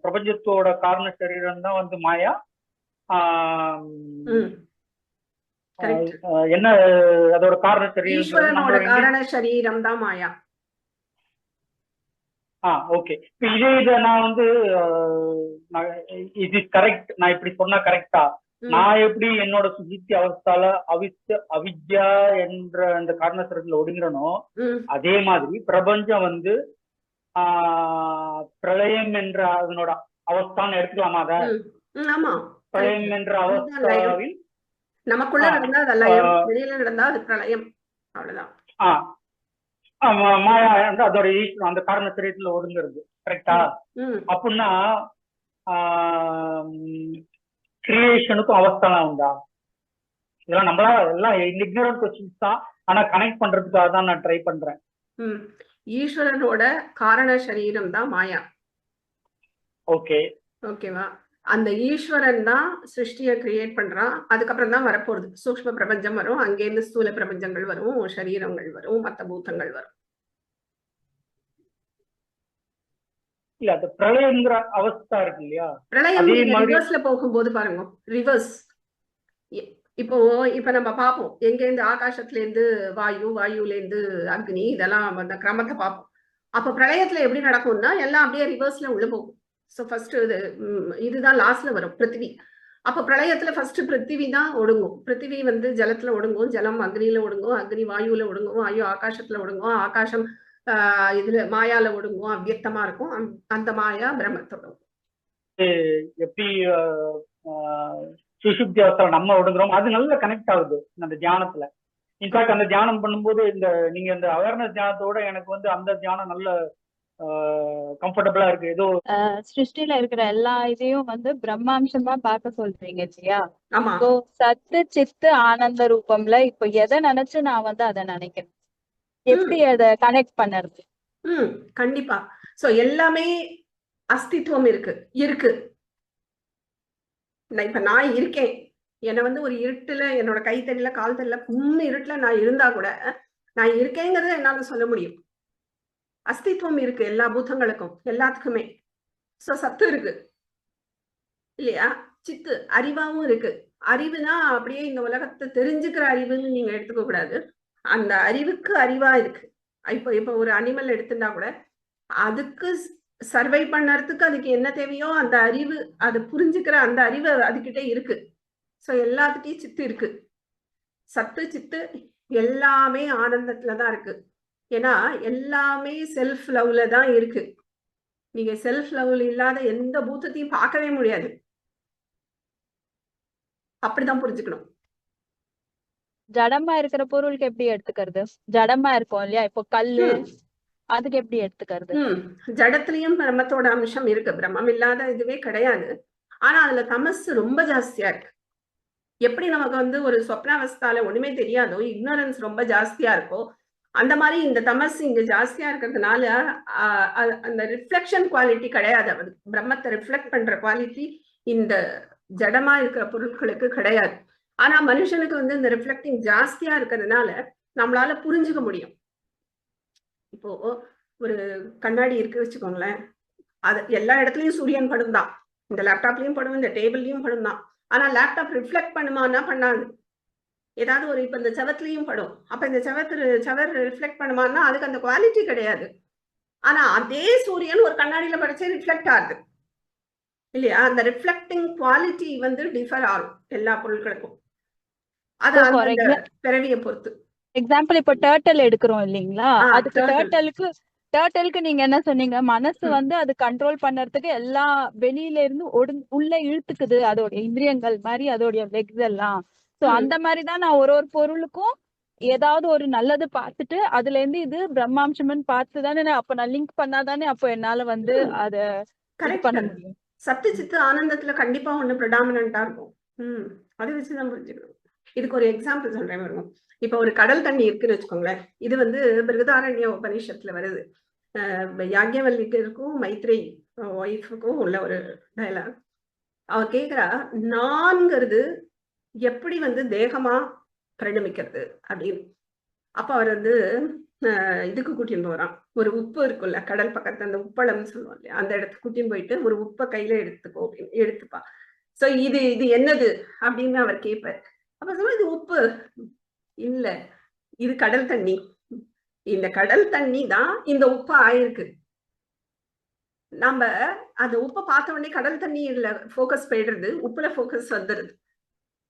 பிரபஞ்சத்தோட காரண சரீரம் தான் வந்து மாயா. என்ன அதோட காரண சரீரம் தான் மாயா. ஓகே. இதை நான் வந்து இது கரெக்ட், நான் இப்படி சொன்னா கரெக்டா? நான் எப்படி என்னோட சுஜித்தி அவஸ்தால அவித்யா என்ற அந்த காரண சரீரத்துல ஒடுங்கிறனோ அதே மாதிரி பிரபஞ்சம் வந்து பிரளயம் என்ற அதனோட அவஸ்தான்னு எடுத்துக்கலாமா? அத பிரளயம் என்ற அவஸ்தாவில் நமக்குள்ள நடந்தா அது லயம், வெளியில நடந்தா அது பிரளயம், அவ்வளவுதான். மாயா வந்து அதோட ஈஸ்வரன் அந்த காரண சரீரத்துல ஒடுங்கிறது கரெக்டா? அப்படின்னா கிரியேஷனுக்கும் அவஸ்தாலாம் உண்டா? இதெல்லாம் நம்மளா எல்லாம் இக்னோரன்ட் கொஸ்டின்ஸ் தான், ஆனா கனெக்ட் பண்றதுக்காக தான் நான் ட்ரை பண்றேன். ஈஸ்வரனோட காரண சரீரம் தான் மாயா. ஓகேவா? அந்த ஈஸ்வரன் தான் சிருஷ்டியை கிரியேட் பண்றான். அதுக்கப்புறம் தான் வரப்போகுது சூக்ஷ்ம பிரபஞ்சம் வரும், அங்கேருந்து ஸ்தூல பிரபஞ்சங்கள் வரும், சரீரங்கள் வரும், மற்ற பூதங்கள் வரும். இல்ல அந்த பிரளயங்கிற அவஸ்தா இருக்கு இல்லையா? பிரளயம் ரிவர்ஸ்ல போகும்போது பாருங்க, ரிவர்ஸ். இப்ப நம்ம பார்ப்போம், எங்கேருந்து ஆகாசத்துல இருந்து வாயு, வாயுல இருந்து அக்னி, இதெல்லாம் அந்த கிரமத்தை பார்ப்போம். அப்ப பிரளயத்துல எப்படி நடக்கும்னா எல்லாம் அப்படியே ரிவர்ஸ்ல உள்ள போகும். ஸோ ஃபர்ஸ்ட் இதுதான் லாஸ்ட்ல வரும் பிருத்திவி. அப்ப பிரளயத்துல ஃபர்ஸ்ட் பிருத்திவி தான் ஒடுங்கும். பிருத்திவி வந்து ஜலத்துல ஒடுங்கும், ஜலம் அக்னியில ஒடுங்கும், அக்னி வாயுல ஒடுங்கும், வாயு ஆகாசத்துல ஒடுங்கும், ஆகாசம் இதுல மாயால ஒடுங்கும், அவ்வியக்தமா இருக்கும். அந்த மாயா பிரம்மத்தோட எப்படி சுசுப்தி அவஸ்தால நம்ம ஒடுங்குறோம், அது நல்லா கனெக்ட் ஆகுது அந்த தியானத்துல. இன்ஃபேக்ட் அந்த தியானம் பண்ணும்போது இந்த நீங்க இந்த அவேர்னஸ் தியானத்தோட எனக்கு வந்து அந்த தியானம் நல்ல கம்ஃபர்டபுளா இருக்கு. ஏதோ சிருஷ்டில இருக்கிற எல்லா இதையும் வந்து பிரம்மாம்சமா பார்க்க சொல்றீங்க இல்லையா? சத்து சித்து ஆனந்த ரூபம்ல இப்ப எதை நினைச்சு நான் வந்து அதை நினைக்கிறேன், எப்படி அதை கனெக்ட் பண்ணுறது? கண்டிப்பா. சோ எல்லாமே அஸ்தித்வம் இருக்கு. இப்ப நான் இருக்கேன், என்னை வந்து ஒரு இருட்டுல, என்னோட கை தெரியல கால் தெரியல இருட்டுல நான் இருந்தா கூட நான் இருக்கேங்கிறத என்னால சொல்ல முடியும். அஸ்தித்வம் இருக்கு எல்லா பூதங்களுக்கும், எல்லாத்துக்குமே. சோ சத்து இருக்கு இல்லையா? சித்து அறிவாவும் இருக்கு. அறிவுனா அப்படியே இந்த உலகத்தை தெரிஞ்சுக்கிற அறிவுன்னு நீங்க எடுத்துக்க கூடாது. அந்த அறிவுக்கு அறிவா இருக்கு. இப்ப ஒரு அனிமல் எடுத்துட்டா கூட அதுக்கு சர்வை பண்ணறதுக்கு அதுக்கு என்ன தேவையோ அந்த அறிவு, அது புரிஞ்சுக்கிற அந்த அறிவு அதுகிட்ட இருக்கு. சோ எல்லாத்துட்டையும் சித்து இருக்கு. சத்து சித்து எல்லாமே ஆனந்தத்துலதான் இருக்கு. ஏன்னா எல்லாமே செல்ஃப் லவ்ல தான் இருக்கு. நீங்க செல்ஃப் லவ்ல இல்லாத எந்த பூத்தத்தையும் பார்க்கவே முடியாது. அப்படிதான் புரிஞ்சுக்கணும். ஜடமா இருக்கிற பொருளுக்கு எப்படி எடுத்துக்கிறது? ஜடமா இருக்கும் இல்லையா, இப்போ கல்லு, அதுக்கு எப்படி எடுத்துக்கிறது? ஜடத்திலையும் பிரம்மத்தோட அம்சம் இருக்கு. பிரம்மம் இல்லாத இதுவே கிடையாது. ஆனா அதுல தமஸ் ரொம்ப ஜாஸ்தியா இருக்கு. எப்படி நமக்கு வந்து ஒரு சொப்னாவஸ்தால ஒண்ணுமே தெரியாதோ, இக்னோரன்ஸ் ரொம்ப ஜாஸ்தியா இருக்கோ, அந்த மாதிரி இந்த தமஸ் இங்க ஜாஸ்தியா இருக்கிறதுனால அந்த ரிஃப்ளெக்ஷன் குவாலிட்டி கிடையாது. பிரம்மத்தை ரிஃப்ளெக்ட் பண்ற குவாலிட்டி இந்த ஜடமா இருக்கிற பொருட்களுக்கு கிடையாது. ஆனா மனுஷனுக்கு வந்து இந்த ரிஃப்ளெக்டிங் ஜாஸ்தியா இருக்கிறதுனால நம்மளால புரிஞ்சுக்க முடியும். இப்போ ஒரு கண்ணாடி இருக்கு வச்சுக்கோங்களேன், அது எல்லா இடத்துலயும் சூரியன் படும் தான், இந்த லேப்டாப்லயும் படும், இந்த டேபிள்லயும் படும் தான். ஆனா லேப்டாப் ரிஃப்ளெக்ட் பண்ணுமானா பண்ணாது. ஏதாவது ஒரு இப்ப இந்த செவத்துலயும் படும், அப்ப இந்த செவர் ரிஃப்ளெக்ட் பண்ணுமானா அதுக்கு அந்த குவாலிட்டி கிடையாது. ஆனா அதே சூரியன் ஒரு கண்ணாடியில படிச்சு ரிஃப்ளெக்ட் ஆகுது இல்லையா? அந்த ரிஃப்ளெக்டிங் குவாலிட்டி வந்து டிஃபர் ஆகும் எல்லா பொருட்களுக்கும். அது அந்த பிறவியை பொறுத்து. எக்ஸாம்பிள் இப்ப டர்ட்டில் எடுக்கிறோம் இல்லைங்களா, அதுக்கு டர்ட்டிலுக்கு நீங்க என்ன சொன்னீங்க? மனசு வந்து அது கண்ட்ரோல் பண்ணறதுக்கு எல்லா வெளியில இருந்து உள்ள இழுத்துக்குது, அதோட இந்திரியங்கள் மாதிரி, அதோடைய லெக்ஸ் எல்லாம். சோ அந்த மாதிரிதான் நான் ஒரு பொருளுக்கும் ஏதாவது ஒரு நல்லது பார்த்துட்டு அதுல இருந்து இது பிரம்மாம்சம்னு பார்த்துதானே அப்ப நான் லிங்க் பண்ணாதானே அப்போ என்னால வந்து அத பண்ண முடியும். சத்து சித்து ஆனந்தத்துல கண்டிப்பா ஒண்ணு ப்ரெடாமினன்டா இருக்கும். அதை வச்சுதான் புரிஞ்சுக்கணும். இதுக்கு ஒரு எக்ஸாம்பிள் சொல்றேன் பாருங்க. இப்ப ஒரு கடல் தண்ணி இருக்குன்னு வச்சுக்கோங்களேன். இது வந்து பிருகதாரண்ய உபநிஷத்துல வருது. யாக்ஞவல்லிக்கருக்கும் மைத்ரே ஒய்ஃபுக்கும் உள்ள ஒரு டயலாக். அவ கேக்குறா, நான்கிறது எப்படி வந்து தேகமா பரிணமிக்கிறது அப்படின்னு. அப்ப அவர் வந்து இதுக்கு கூட்டின்னு போறான். ஒரு உப்பு இருக்குல்ல கடல் பக்கத்துல, அந்த உப்பளம்னு சொல்லுவோம் இல்லையா, அந்த இடத்துக்கு கூட்டின்னு போயிட்டு ஒரு உப்பை கையில எடுத்துக்கோ அப்படின்னு எடுத்துப்பா. சோ இது என்னது அப்படின்னு அவர் கேட்பார். அப்ப சொல்லுவோம், இது உப்பு இல்ல, இது கடல் தண்ணி. இந்த கடல் தண்ணி தான் இந்த உப்பு ஆயிருக்கு. நம்ம அந்த உப்பை பார்த்த உடனே கடல் தண்ணியில போக்கஸ் போயிடுறது, உப்புல போக்கஸ் வந்துடுது.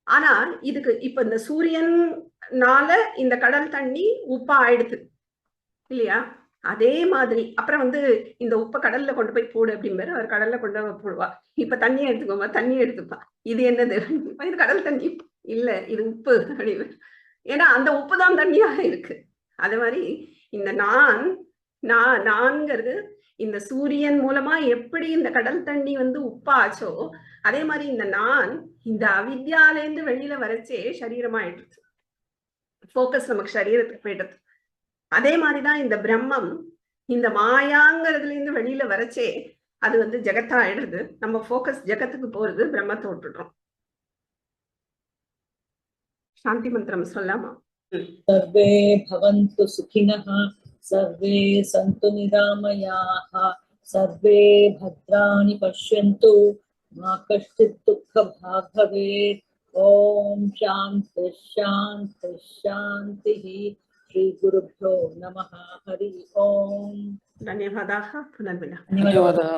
ஆனா இதுக்கு இப்ப இந்த சூரியனால இந்த கடல் தண்ணி உப்பா ஆயிடுது இல்லையா? அதே மாதிரி அப்புறம் வந்து இந்த உப்பை கடல்ல கொண்டு போய் போடு அப்படிம்பாரு. அவர் கடல்ல கொண்டு போய் போடுவா. இப்ப தண்ணியை எடுத்துக்கோமா, தண்ணியை எடுத்துப்பா. இது என்னது? இது கடல் தண்ணி இல்ல, இது உப்பு அப்படின்னு. ஏன்னா அந்த உப்பு தான் தண்ணியாக இருக்கு. அது மாதிரி இந்த நான்கிறது இந்த சூரியன் மூலமா எப்படி இந்த கடல் தண்ணி வந்து உப்பாச்சோ, அதே மாதிரி இந்த நான் இந்த அவித்யாலேருந்து வெளியில வரச்சே சரீரமா ஆயிடுச்சு. போக்கஸ் நமக்கு சரீரத்துக்கு போயிடுது. அதே மாதிரிதான் இந்த பிரம்மம் இந்த மாயாங்கிறதுல இருந்து வெளியில வரச்சே அது வந்து ஜெகத்தா ஆயிடுது. நம்ம போக்கஸ் ஜெகத்துக்கு போறது, பிரம்மத்தை விட்டுடுறோம். சாந்தி மந்திரம் சொல்லாமா? சர்வே பவந்து சுகினஹ, சர்வே சந்து நிராமயாஹ, சர்வே பத்ராணி பஷ்யந்து, மா கஷ்டித் துக்கபாக் பவேத். ஓம் சாந்தி சாந்தி சாந்தி. ஸ்ரீ குருப்யோ நமஹ. ஹரி ஓம். धन्यवादाः. पुनर्मिलामः. धन्यवादाः.